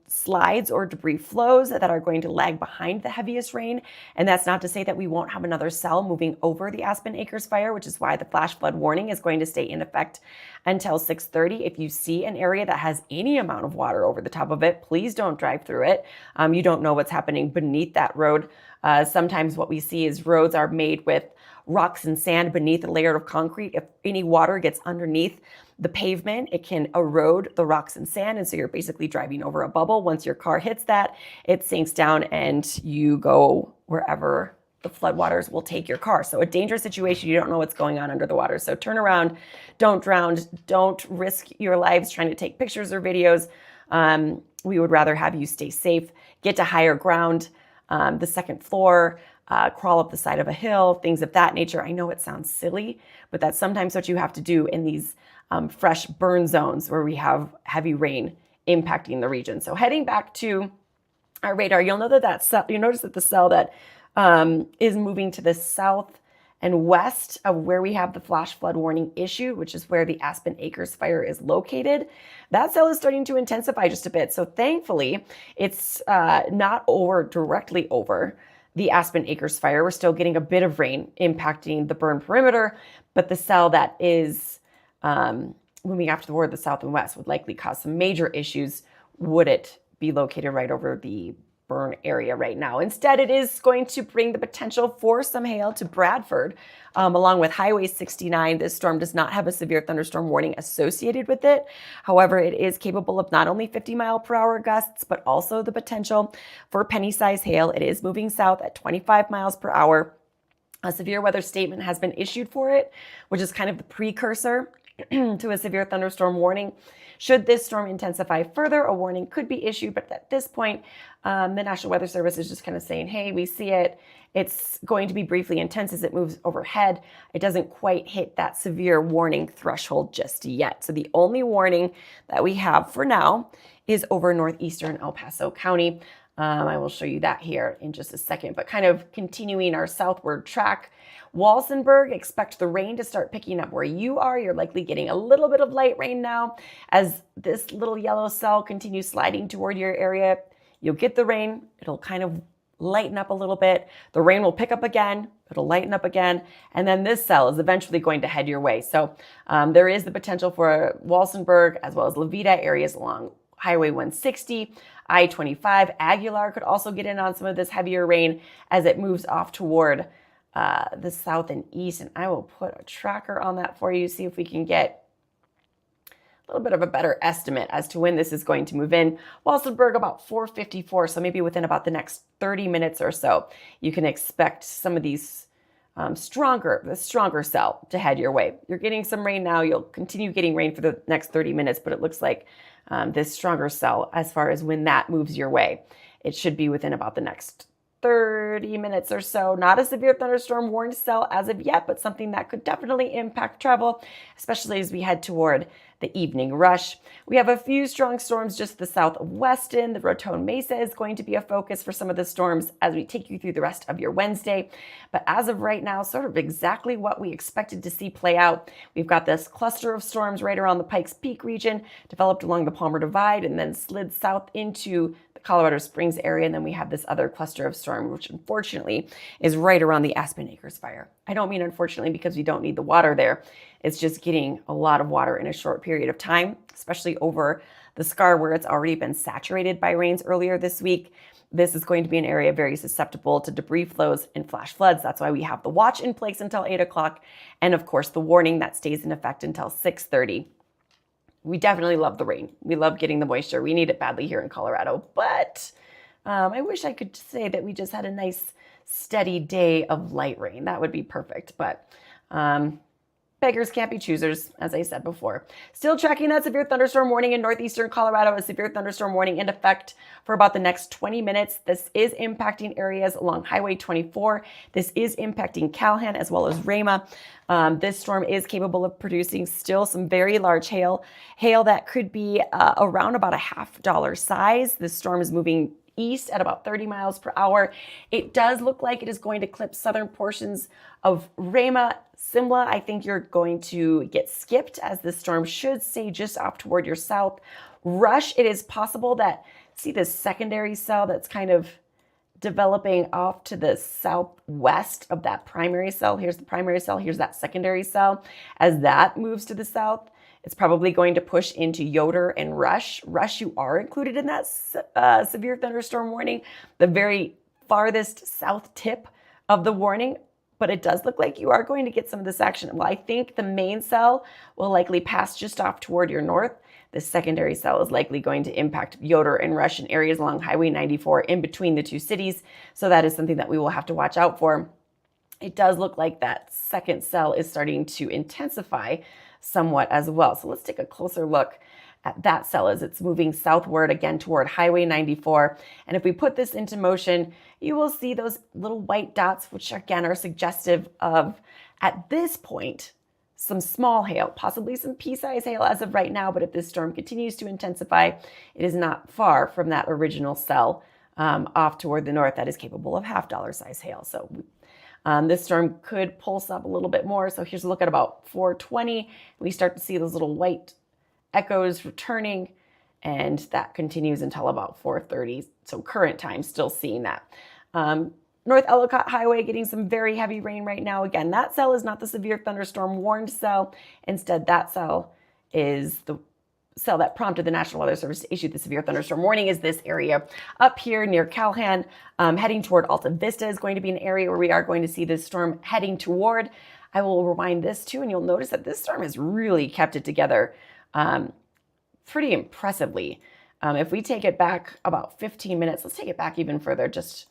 slides or debris flows that are going to lag behind the heaviest rain. And that's not to say that we won't have another cell moving over the Aspen Acres Fire, which is why the flash flood warning is going to stay in effect until 6:30. If you see an area that has any amount of water over the top of it, please don't drive through it. You don't know what's happening beneath that road. Sometimes what we see is roads are made with rocks and sand beneath a layer of concrete. If any water gets underneath the pavement, it can erode the rocks and sand. And so you're basically driving over a bubble. Once your car hits that, it sinks down and you go wherever the floodwaters will take your car. So a dangerous situation. You don't know what's going on under the water. So turn around, don't drown, don't risk your lives trying to take pictures or videos. We would rather have you stay safe, get to higher ground, the second floor, crawl up the side of a hill, things of that nature. I know it sounds silly, but that's sometimes what you have to do in these fresh burn zones where we have heavy rain impacting the region. So heading back to our radar, you'll know you notice that the cell that is moving to the south and west of where we have the flash flood warning issue, which is where the Aspen Acres Fire is located. That cell is starting to intensify just a bit. So thankfully, it's not directly over the Aspen Acres Fire. We're still getting a bit of rain impacting the burn perimeter, but the cell that is moving off toward the south and west would likely cause some major issues would it be located right over the burn area right now. Instead, it is going to bring the potential for some hail to Bradford, along with Highway 69. This storm does not have a severe thunderstorm warning associated with it. However, it is capable of not only 50-mile-per-hour gusts, but also the potential for penny-sized hail. It is moving south at 25 miles per hour. A severe weather statement has been issued for it, which is kind of the precursor to a severe thunderstorm warning. Should this storm intensify further, a warning could be issued, but at this point, the National Weather Service is just kind of saying, hey, we see it. It's going to be briefly intense as it moves overhead. It doesn't quite hit that severe warning threshold just yet. So the only warning that we have for now is over northeastern El Paso County. I will show you that here in just a second, but kind of continuing our southward track. Walsenburg, expect the rain to start picking up where you are. You're likely getting a little bit of light rain now. As this little yellow cell continues sliding toward your area, you'll get the rain. It'll kind of lighten up a little bit. The rain will pick up again. It'll lighten up again. And then this cell is eventually going to head your way. So there is the potential for Walsenburg as well as Levita areas along Highway 160, I-25. Aguilar could also get in on some of this heavier rain as it moves off toward the south and east. And I will put a tracker on that for you, see if we can get a little bit of a better estimate as to when this is going to move in. Walsenburg about 4:54, so maybe within about the next 30 minutes or so, you can expect some of these the stronger cell to head your way. You're getting some rain now. You'll continue getting rain for the next 30 minutes, but it looks like this stronger cell, as far as when that moves your way, it should be within about the next 30 minutes or so. Not a severe thunderstorm warned cell as of yet, but something that could definitely impact travel, especially as we head toward the evening rush. We have a few strong storms just to the south of Weston. The Raton Mesa is going to be a focus for some of the storms as we take you through the rest of your Wednesday. But as of right now, sort of exactly what we expected to see play out. We've got this cluster of storms right around the Pikes Peak region, developed along the Palmer Divide and then slid south into Colorado Springs area, and then we have this other cluster of storm, which unfortunately is right around the Aspen Acres Fire. I don't mean unfortunately because we don't need the water there. It's just getting a lot of water in a short period of time, especially over the scar where it's already been saturated by rains earlier this week. This is going to be an area very susceptible to debris flows and flash floods. That's why we have the watch in place until 8 o'clock, and of course the warning that stays in effect until 6:30. We definitely love the rain. We love getting the moisture. We need it badly here in Colorado, but I wish I could say that we just had a nice steady day of light rain. That would be perfect, but beggars can't be choosers, as I said before. Still tracking that severe thunderstorm warning in northeastern Colorado, a severe thunderstorm warning in effect for about the next 20 minutes. This is impacting areas along Highway 24. This is impacting Calhan as well as Rama. This storm is capable of producing still some very large hail that could be around about a $50 size. This storm is moving east at about 30 miles per hour. It does look like it is going to clip southern portions of Rama. Simla, I think you're going to get skipped as this storm should stay just off toward your south. Rush, it is possible that, see this secondary cell that's kind of developing off to the southwest of that primary cell. Here's the primary cell, here's that secondary cell. As that moves to the south, it's probably going to push into Yoder and Rush. Rush, you are included in that severe thunderstorm warning, the very farthest south tip of the warning, but it does look like you are going to get some of this action. Well, I think the main cell will likely pass just off toward your north. The secondary cell is likely going to impact Yoder and Rush in areas along Highway 94 in between the two cities. So that is something that we will have to watch out for. It does look like that second cell is starting to intensify somewhat as well. So let's take a closer look at that cell as it's moving southward again toward Highway 94. And if we put this into motion, you will see those little white dots, which again are suggestive of, at this point, some small hail, possibly some pea-sized hail as of right now, but if this storm continues to intensify, it is not far from that original cell off toward the north that is capable of $50 size hail. So this storm could pulse up a little bit more. So here's a look at about 4:20. We start to see those little white echoes returning, and that continues until about 4:30. So current time, still seeing that. North Ellicott Highway getting some very heavy rain right now. Again, that cell is not the severe thunderstorm warned cell. Instead, that cell is the cell that prompted the National Weather Service to issue the severe thunderstorm warning. Is this area up here near Calhan, heading toward Alta Vista is going to be an area where we are going to see this storm heading toward. I will rewind this too, and you'll notice that this storm has really kept it together pretty impressively. If we take it back about 15 minutes, let's take it back even further just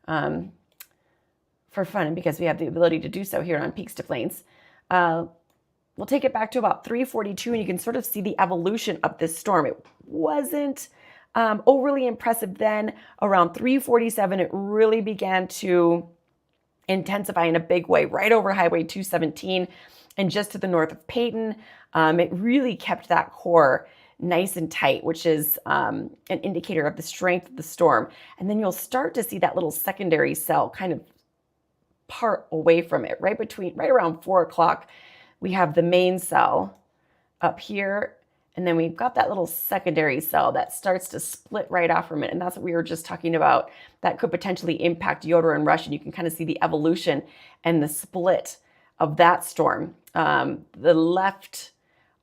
for fun and because we have the ability to do so here on Peaks to Plains. We'll take it back to about 3:42, and you can sort of see the evolution of this storm. It wasn't overly impressive then. Around 3:47, it really began to intensify in a big way right over Highway 217 and just to the north of Peyton. It really kept that core nice and tight, which is an indicator of the strength of the storm. And then you'll start to see that little secondary cell kind of part away from it, right around 4 o'clock. We have the main cell up here, and then we've got that little secondary cell that starts to split right off from it. And that's what we were just talking about. That could potentially impact Yoder and Rush, and you can kind of see the evolution and the split of that storm. The left,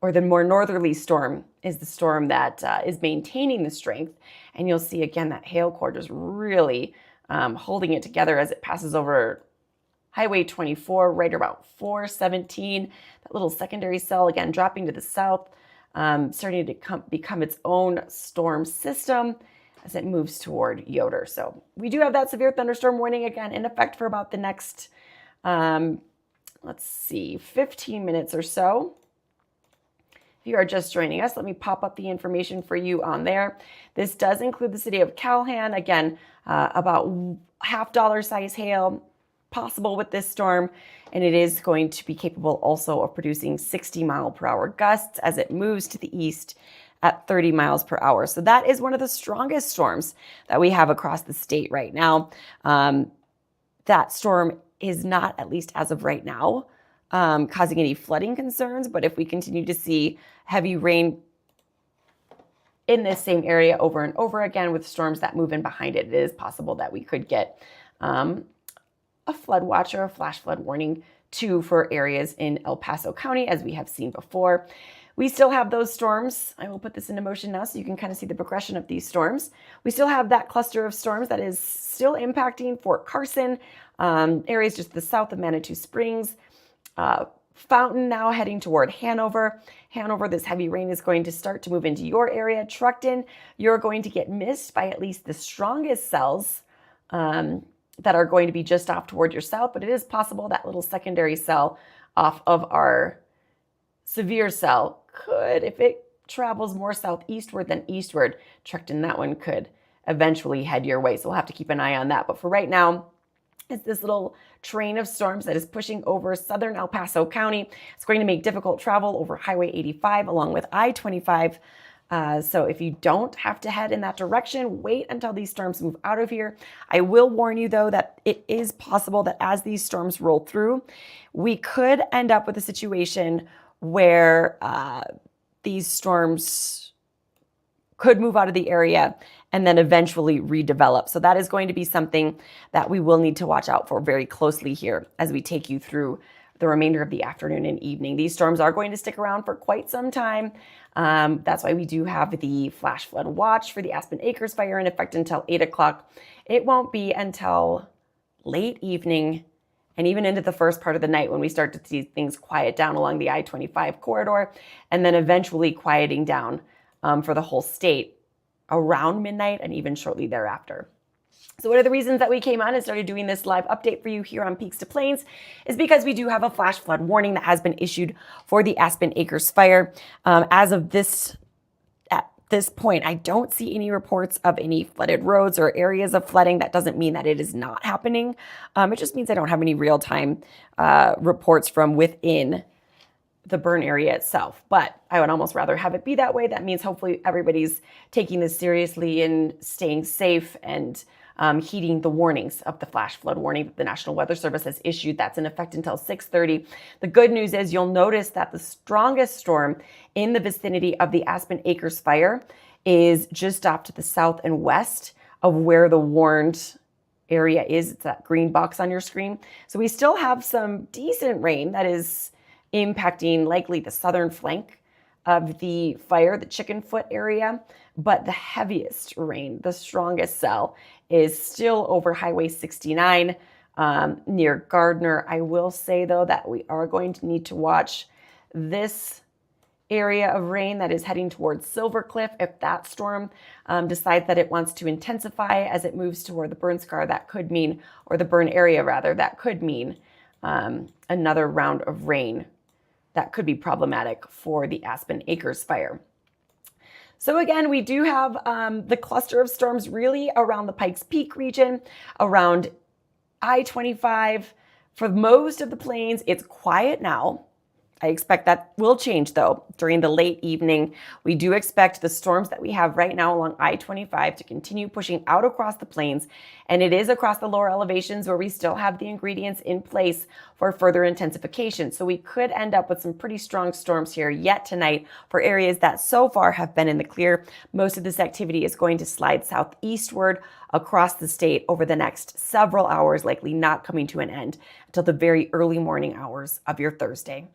or the more northerly storm, is the storm that is maintaining the strength. And you'll see again that hail core just really holding it together as it passes over Highway 24 right about 417. That little secondary cell again dropping to the south, starting to become its own storm system as it moves toward Yoder. So we do have that severe thunderstorm warning again in effect for about the next, let's see, 15 minutes or so. If you are just joining us, let me pop up the information for you on there. This does include the city of Calhan. Again, about $half size hail possible with this storm, and it is going to be capable also of producing 60-mile-per-hour gusts as it moves to the east at 30 miles per hour. So that is one of the strongest storms that we have across the state right now. That storm is not, at least as of right now, causing any flooding concerns, but if we continue to see heavy rain in this same area over and over again with storms that move in behind it, it is possible that we could get a flood watch or a flash flood warning too for areas in El Paso County, as we have seen before. We still have those storms. I will put this into motion now so you can kind of see the progression of these storms. We still have that cluster of storms that is still impacting Fort Carson, areas just to the south of Manitou Springs, Fountain now heading toward Hanover. Hanover, this heavy rain is going to start to move into your area. Truckton, you're going to get missed by at least the strongest cells that are going to be just off toward your south, but it is possible that little secondary cell off of our severe cell could, if it travels more southeastward than eastward, Truckton, that one could eventually head your way. So we'll have to keep an eye on that. But for right now, it's this little train of storms that is pushing over southern El Paso County. It's going to make difficult travel over Highway 85 along with I-25. So if you don't have to head in that direction, wait until these storms move out of here. I will warn you, though, that it is possible that as these storms roll through, we could end up with a situation where these storms could move out of the area and then eventually redevelop. So that is going to be something that we will need to watch out for very closely here as we take you through the remainder of the afternoon and evening. These storms are going to stick around for quite some time. That's why we do have the flash flood watch for the Aspen Acres Fire in effect until 8 o'clock. It won't be until late evening and even into the first part of the night when we start to see things quiet down along the I-25 corridor, and then eventually quieting down for the whole state around midnight and even shortly thereafter. So one of the reasons that we came on and started doing this live update for you here on Peaks to Plains is because we do have a flash flood warning that has been issued for the Aspen Acres Fire. As of at this point, I don't see any reports of any flooded roads or areas of flooding. That doesn't mean that it is not happening. It just means I don't have any real-time reports from within the burn area itself, but I would almost rather have it be that way. That means hopefully everybody's taking this seriously and staying safe and heeding the warnings of the flash flood warning that the National Weather Service has issued. That's in effect until 6:30. The good news is you'll notice that the strongest storm in the vicinity of the Aspen Acres Fire is just off to the south and west of where the warned area is. It's that green box on your screen. So we still have some decent rain that is impacting likely the southern flank of the fire, the Chicken Foot area, but the heaviest rain, the strongest cell, is still over Highway 69 near Gardner. I will say, though, that we are going to need to watch this area of rain that is heading towards Silver Cliff. If that storm decides that it wants to intensify as it moves toward the burn scar, that could mean, or the burn area rather, that could mean another round of rain that could be problematic for the Aspen Acres Fire. So again, we do have the cluster of storms really around the Pikes Peak region, around I-25. For most of the plains, it's quiet now. I expect that will change though during the late evening. We do expect the storms that we have right now along I-25 to continue pushing out across the plains, and it is across the lower elevations where we still have the ingredients in place for further intensification. So we could end up with some pretty strong storms here yet tonight for areas that so far have been in the clear. Most of this activity is going to slide southeastward across the state over the next several hours, likely not coming to an end until the very early morning hours of your Thursday.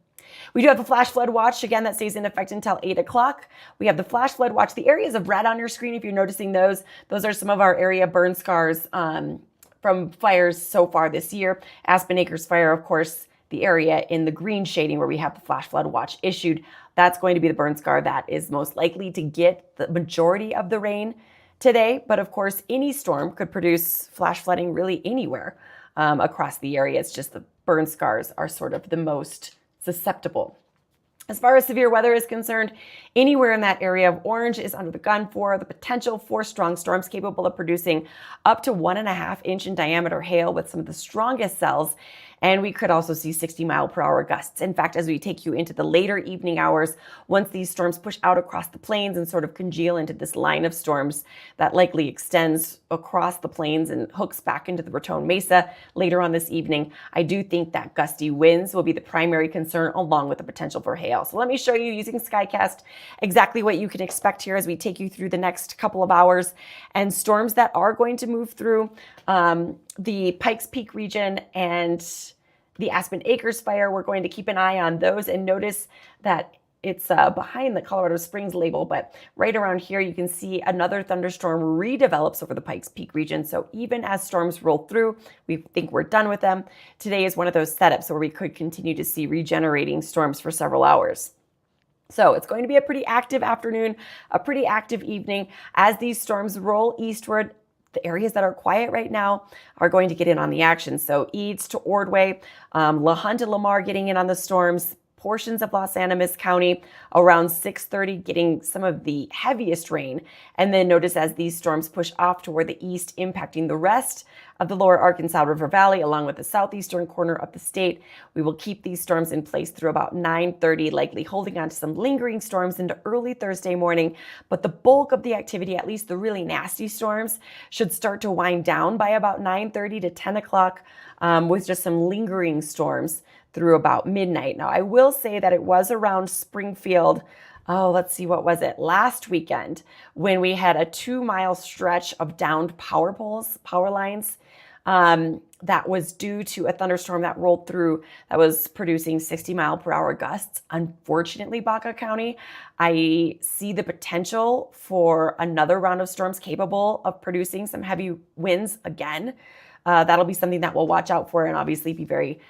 We do have a flash flood watch, again, that stays in effect until 8 o'clock. We have the flash flood watch. The areas of red on your screen, if you're noticing those are some of our area burn scars from fires so far this year. Aspen Acres Fire, of course, the area in the green shading where we have the flash flood watch issued. That's going to be the burn scar that is most likely to get the majority of the rain today. But of course, any storm could produce flash flooding really anywhere across the area. It's just the burn scars are sort of the most susceptible. As far as severe weather is concerned, anywhere in that area of orange is under the gun for the potential for strong storms capable of producing up to 1.5 inch in diameter hail with some of the strongest cells. And we could also see 60-mile-per-hour gusts. In fact, as we take you into the later evening hours, once these storms push out across the plains and sort of congeal into this line of storms that likely extends across the plains and hooks back into the Raton Mesa later on this evening, I do think that gusty winds will be the primary concern along with the potential for hail. So let me show you using SkyCast exactly what you can expect here as we take you through the next couple of hours and storms that are going to move through the Pikes Peak region and the Aspen Acres Fire. We're going to keep an eye on those and notice that it's behind the Colorado Springs label, but right around here you can see another thunderstorm redevelops over the Pikes Peak region. So even as storms roll through, we think we're done with them. Today is one of those setups where we could continue to see regenerating storms for several hours. So it's going to be a pretty active afternoon, a pretty active evening as these storms roll eastward. The areas that are quiet right now are going to get in on the action. So Eads to Ordway, LaHunt and Lamar getting in on the storms, portions of Los Animas County around 6:30 getting some of the heaviest rain. And then notice as these storms push off toward the east, impacting the rest of the lower Arkansas River Valley, along with the southeastern corner of the state. We will keep these storms in place through about 9:30, likely holding on to some lingering storms into early Thursday morning. But the bulk of the activity, at least the really nasty storms, should start to wind down by about 9:30 to 10 o'clock with just some lingering storms through about midnight. Now, I will say that it was around Springfield, let's see, what was it? Last weekend, when we had a 2-mile stretch of downed power poles, power lines, that was due to a thunderstorm that rolled through that was producing 60-mile-per-hour gusts. Unfortunately, Baca County, I see the potential for another round of storms capable of producing some heavy winds again. That'll be something that we'll watch out for and obviously be very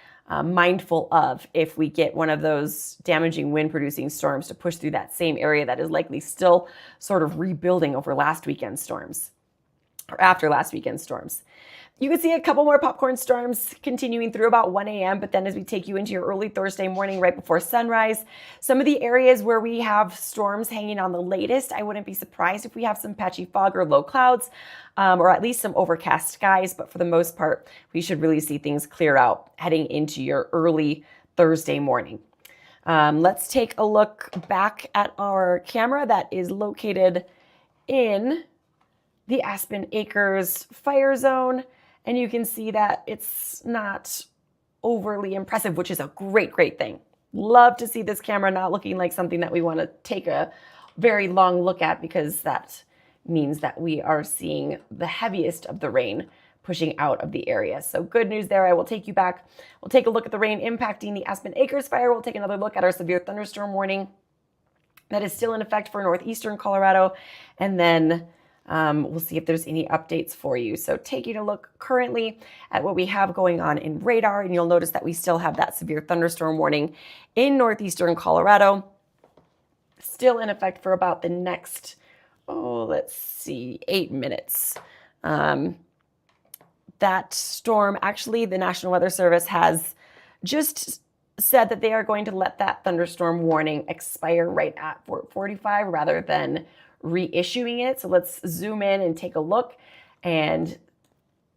mindful of if we get one of those damaging wind-producing storms to push through that same area that is likely still sort of rebuilding over last weekend's storms, or after last weekend's storms. You can see a couple more popcorn storms continuing through about 1 a.m., but then as we take you into your early Thursday morning right before sunrise, some of the areas where we have storms hanging on the latest, I wouldn't be surprised if we have some patchy fog or low clouds, or at least some overcast skies, but for the most part, we should really see things clear out heading into your early Thursday morning. Let's take a look back at our camera that is located in the Aspen Acres fire zone. And you can see that it's not overly impressive, which is a great thing. Love to see this camera not looking like something that we want to take a very long look at, because that means that we are seeing the heaviest of the rain pushing out of the area. So good news there. I will take you back. We'll take a look at the rain impacting the Aspen Acres Fire. We'll take another look at our severe thunderstorm warning that is still in effect for northeastern Colorado. And then we'll see if there's any updates for you. So taking a look currently at what we have going on in radar, and you'll notice that we still have that severe thunderstorm warning in northeastern Colorado, still in effect for about the next, 8 minutes. That storm, actually, the National Weather Service has just said that they are going to let that thunderstorm warning expire right at 4:45 rather than reissuing it. So let's zoom in and take a look. And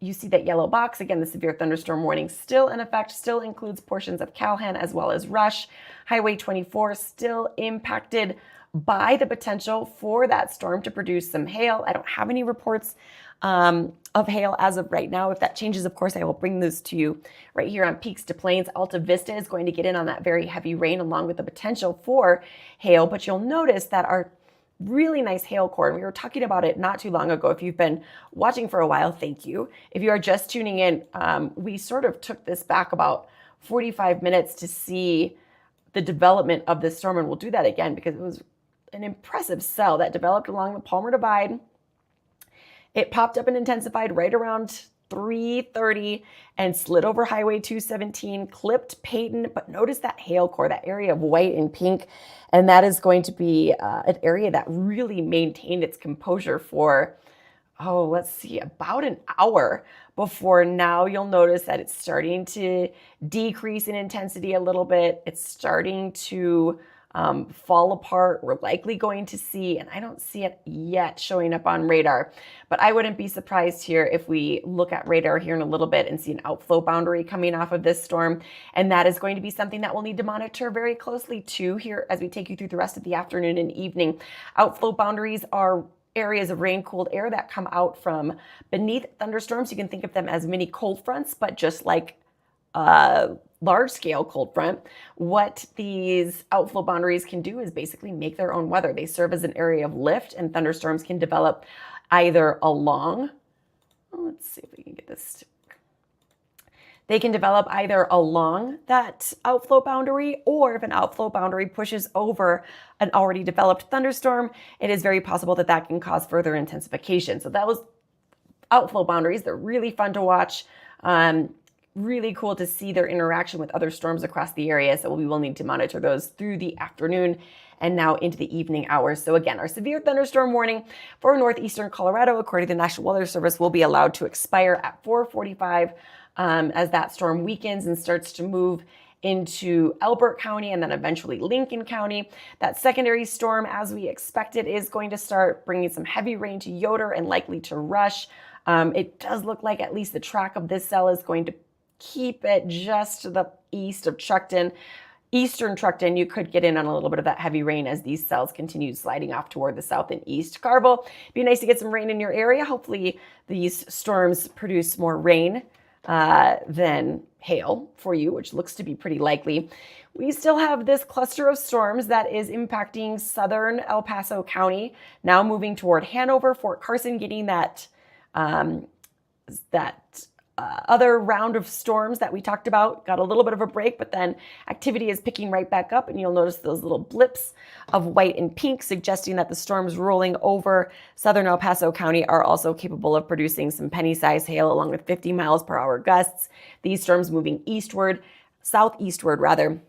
you see that yellow box. Again, the severe thunderstorm warning still in effect, still includes portions of Calhan as well as Rush. Highway 24 still impacted by the potential for that storm to produce some hail. I don't have any reports of hail as of right now. If that changes, of course, I will bring those to you right here on Peaks to Plains. Alta Vista is going to get in on that very heavy rain along with the potential for hail, but you'll notice that our really nice hail core, and we were talking about it not too long ago. If you've been watching for a while, thank you. If you are just tuning in, we sort of took this back about 45 minutes to see the development of this storm, and we'll do that again because it was an impressive cell that developed along the Palmer Divide. It popped up and intensified right around 3:30 and slid over Highway 217, clipped Peyton, but notice that hail core, that area of white and pink, and that is going to be an area that really maintained its composure for, let's see, about an hour before now you'll notice that it's starting to decrease in intensity a little bit. It's starting to fall apart. We're likely going to see, and I don't see it yet showing up on radar, but I wouldn't be surprised here if we look at radar here in a little bit and see an outflow boundary coming off of this storm. And that is going to be something that we'll need to monitor very closely too here as we take you through the rest of the afternoon and evening. Outflow boundaries are areas of rain-cooled air that come out from beneath thunderstorms. You can think of them as mini cold fronts, but just like large-scale cold front, what these outflow boundaries can do is basically make their own weather. They serve as an area of lift, and thunderstorms can develop either along, let's see if we can get this. They can develop either along that outflow boundary, or if an outflow boundary pushes over an already developed thunderstorm, it is very possible that that can cause further intensification. So that was outflow boundaries. They're really fun to watch. Really cool to see their interaction with other storms across the area. So we will need to monitor those through the afternoon and now into the evening hours. So again, our severe thunderstorm warning for northeastern Colorado, according to the National Weather Service, will be allowed to expire at 4:45 as that storm weakens and starts to move into Elbert County and then eventually Lincoln County. That secondary storm, as we expected, is going to start bringing some heavy rain to Yoder and likely to Rush. It does look like at least the track of this cell is going to keep it just to the east of Truckton. Eastern Truckton, you could get in on a little bit of that heavy rain as these cells continue sliding off toward the south and east. Carville, be nice to get some rain in your area. Hopefully these storms produce more rain than hail for you, which looks to be pretty likely. We still have this cluster of storms that is impacting southern El Paso County, now moving toward Hanover. Fort Carson getting that other round of storms that we talked about, got a little bit of a break, but then activity is picking right back up, and you'll notice those little blips of white and pink suggesting that the storms rolling over southern El Paso County are also capable of producing some penny-sized hail along with 50 miles per hour gusts. These storms moving eastward, southeastward rather,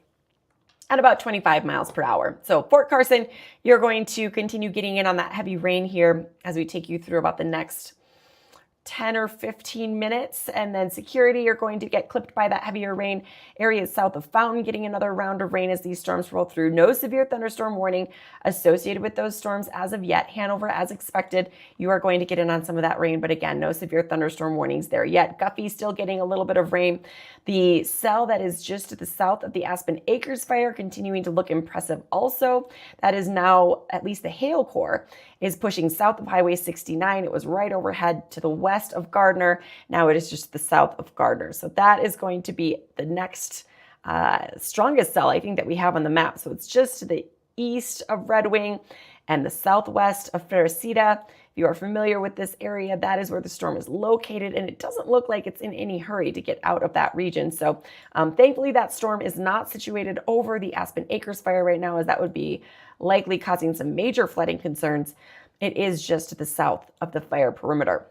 at about 25 miles per hour. So Fort Carson, you're going to continue getting in on that heavy rain here as we take you through about the next 10 or 15 minutes, and then Security, you're going to get clipped by that heavier rain. Areas south of Fountain getting another round of rain as these storms roll through. No severe thunderstorm warning associated with those storms as of yet. Hanover, as expected, you are going to get in on some of that rain, but again, no severe thunderstorm warnings there yet. Guffey still getting a little bit of rain. The cell that is just to the south of the Aspen Acres Fire continuing to look impressive also. That is now, at least the hail core, is pushing south of Highway 69. It was right overhead to the west of Gardner. Now it is just the south of Gardner. So that is going to be the next strongest cell I think that we have on the map. So it's just to the east of Red Wing and the southwest of Ferracita. If you are familiar with this area, that is where the storm is located, and it doesn't look like it's in any hurry to get out of that region. So thankfully that storm is not situated over the Aspen Acres Fire right now, as that would be likely causing some major flooding concerns. It is just to the south of the fire perimeter.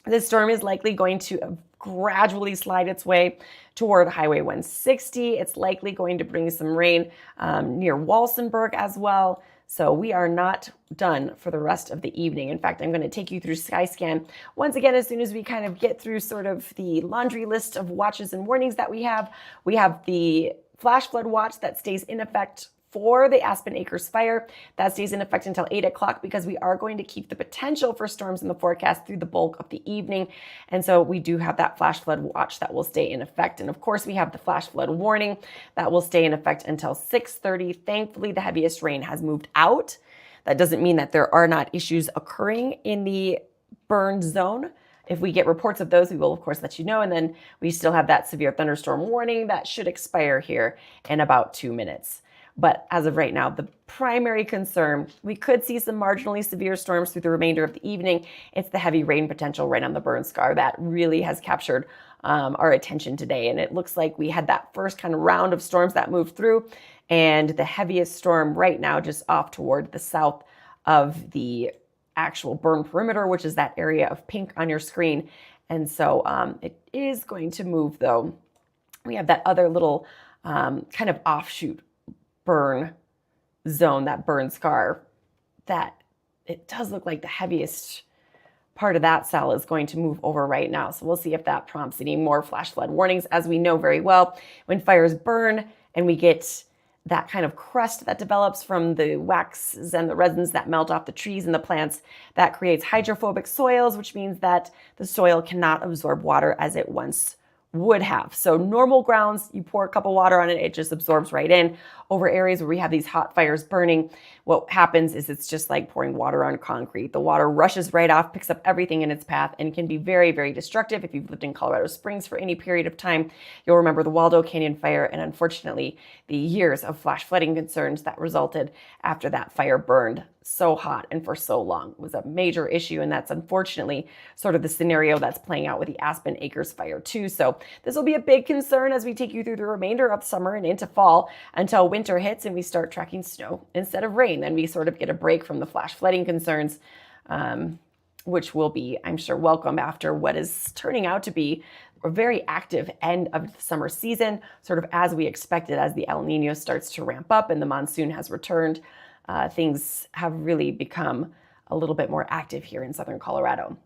This storm is likely going to gradually slide its way toward Highway 160. It's likely going to bring some rain near Walsenburg as well. So we are not done for the rest of the evening. In fact, I'm going to take you through Skyscan once again as soon as we kind of get through sort of the laundry list of watches and warnings that we have. We have the flash flood watch that stays in effect for the Aspen Acres Fire. That stays in effect until 8 o'clock because we are going to keep the potential for storms in the forecast through the bulk of the evening. And so we do have that flash flood watch that will stay in effect. And of course, we have the flash flood warning that will stay in effect until 6:30. Thankfully, the heaviest rain has moved out. That doesn't mean that there are not issues occurring in the burned zone. If we get reports of those, we will of course let you know. And then we still have that severe thunderstorm warning that should expire here in about 2 minutes. But as of right now, the primary concern, we could see some marginally severe storms through the remainder of the evening. It's the heavy rain potential right on the burn scar that really has captured our attention today. And it looks like we had that first kind of round of storms that moved through, and the heaviest storm right now just off toward the south of the actual burn perimeter, which is that area of pink on your screen. And so it is going to move though. We have that other little kind of offshoot burn zone, that burn scar, that it does look like the heaviest part of that cell is going to move over right now. So we'll see if that prompts any more flash flood warnings. As we know very well, when fires burn and we get that kind of crust that develops from the waxes and the resins that melt off the trees and the plants, that creates hydrophobic soils, which means that the soil cannot absorb water as it once would have. So normal grounds, you pour a cup of water on it, it just absorbs right in. Over areas where we have these hot fires burning, what happens is it's just like pouring water on concrete. The water rushes right off, picks up everything in its path, and can be very, very destructive. If you've lived in Colorado Springs for any period of time, you'll remember the Waldo Canyon fire and unfortunately the years of flash flooding concerns that resulted after that fire burned so hot and for so long. It was a major issue, and that's unfortunately sort of the scenario that's playing out with the Aspen Acres Fire too. So this will be a big concern as we take you through the remainder of summer and into fall until winter hits and we start tracking snow instead of rain. Then we sort of get a break from the flash flooding concerns, which will be, I'm sure, welcome after what is turning out to be a very active end of the summer season, sort of as we expected as the El Nino starts to ramp up and the monsoon has returned. Things have really become a little bit more active here in southern Colorado.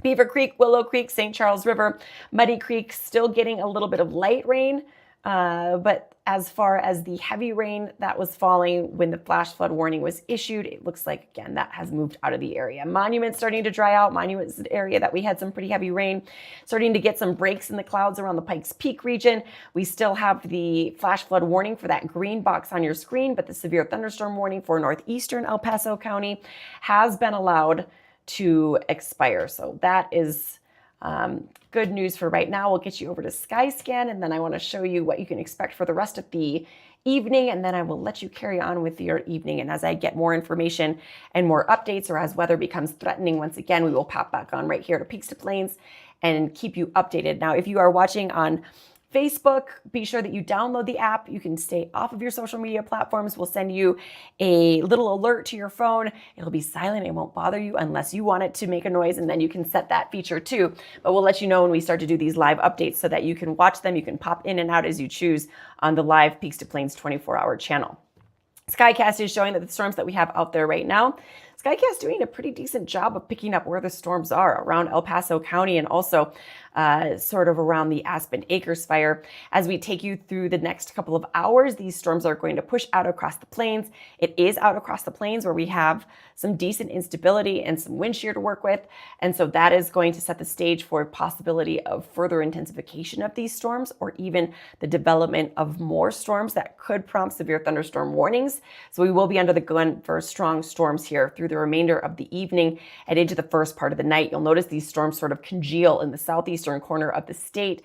Beaver Creek, Willow Creek, St. Charles River, Muddy Creek, still getting a little bit of light rain. But as far as the heavy rain that was falling when the flash flood warning was issued, it looks like, again, that has moved out of the area. Monument's starting to dry out. Monument's an area that we had some pretty heavy rain, starting to get some breaks in the clouds around the Pikes Peak region. We still have the flash flood warning for that green box on your screen, but the severe thunderstorm warning for northeastern El Paso County has been allowed to expire. So that is good news for right now. We'll get you over to Skyscan, and then I want to show you what you can expect for the rest of the evening, and then I will let you carry on with your evening. And as I get more information and more updates, or as weather becomes threatening once again, we will pop back on right here to Peaks to Plains and keep you updated. Now, if you are watching on Facebook, be sure that you download the app. You can stay off of your social media platforms. We'll send you a little alert to your phone. It'll be silent. It won't bother you unless you want it to make a noise, and then you can set that feature too. But we'll let you know when we start to do these live updates so that you can watch them. You can pop in and out as you choose on the live Peaks to Plains 24-hour channel. Skycast is showing that the storms that we have out there right now, Skycast doing a pretty decent job of picking up where the storms are around El Paso County and also sort of around the Aspen Acres Fire. As we take you through the next couple of hours, these storms are going to push out across the plains. It is out across the plains where we have some decent instability and some wind shear to work with. And so that is going to set the stage for a possibility of further intensification of these storms, or even the development of more storms that could prompt severe thunderstorm warnings. So we will be under the gun for strong storms here through the remainder of the evening and into the first part of the night. You'll notice these storms sort of congeal in the southeastern corner of the state.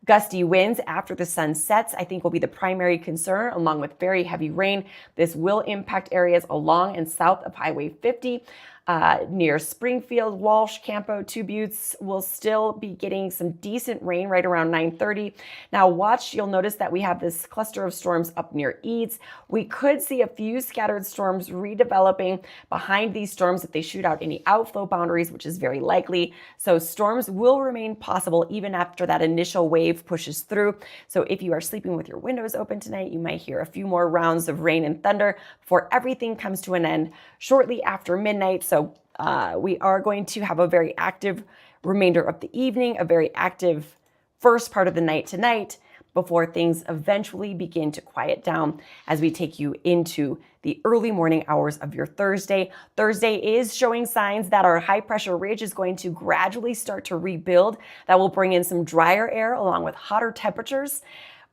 Gusty winds after the sun sets, I think, will be the primary concern, along with very heavy rain. This will impact areas along and south of Highway 50. Near Springfield, Walsh, Campo, Two Buttes will still be getting some decent rain right around 9:30. Now watch, you'll notice that we have this cluster of storms up near Eads. We could see a few scattered storms redeveloping behind these storms if they shoot out any outflow boundaries, which is very likely. So storms will remain possible even after that initial wave pushes through. So if you are sleeping with your windows open tonight, you might hear a few more rounds of rain and thunder before everything comes to an end shortly after midnight. So we are going to have a very active remainder of the evening, a very active first part of the night tonight. before things eventually begin to quiet down as we take you into the early morning hours of your Thursday. Thursday is showing signs that our high pressure ridge is going to gradually start to rebuild. That will bring in some drier air along with hotter temperatures.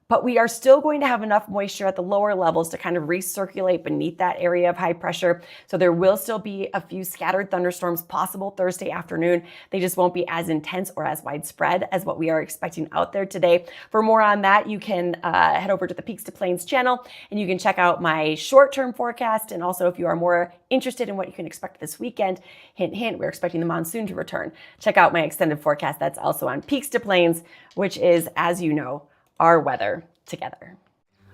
But we are still going to have enough moisture at the lower levels to kind of recirculate beneath that area of high pressure. So there will still be a few scattered thunderstorms possible Thursday afternoon. They just won't be as intense or as widespread as what we are expecting out there today. For more on that, you can head over to the Peaks to Plains channel and you can check out my short-term forecast. And also if you are more interested in what you can expect this weekend, hint, hint, we're expecting the monsoon to return. Check out my extended forecast that's also on Peaks to Plains, which is, as you know, our weather together.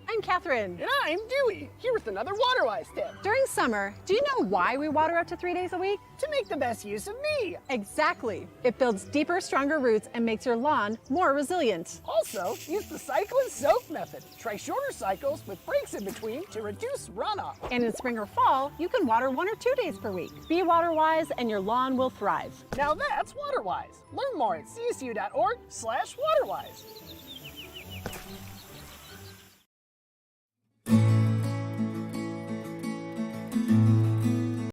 I'm Catherine. And I'm Dewey, here with another WaterWise tip. During summer, do you know why we water up to 3 days a week? To make the best use of me. Exactly. It builds deeper, stronger roots and makes your lawn more resilient. Also, use the cycle and soak method. Try shorter cycles with breaks in between to reduce runoff. And in spring or fall, you can water 1 or 2 days per week. Be water-wise and your lawn will thrive. Now that's WaterWise. Learn more at csu.org/waterwise.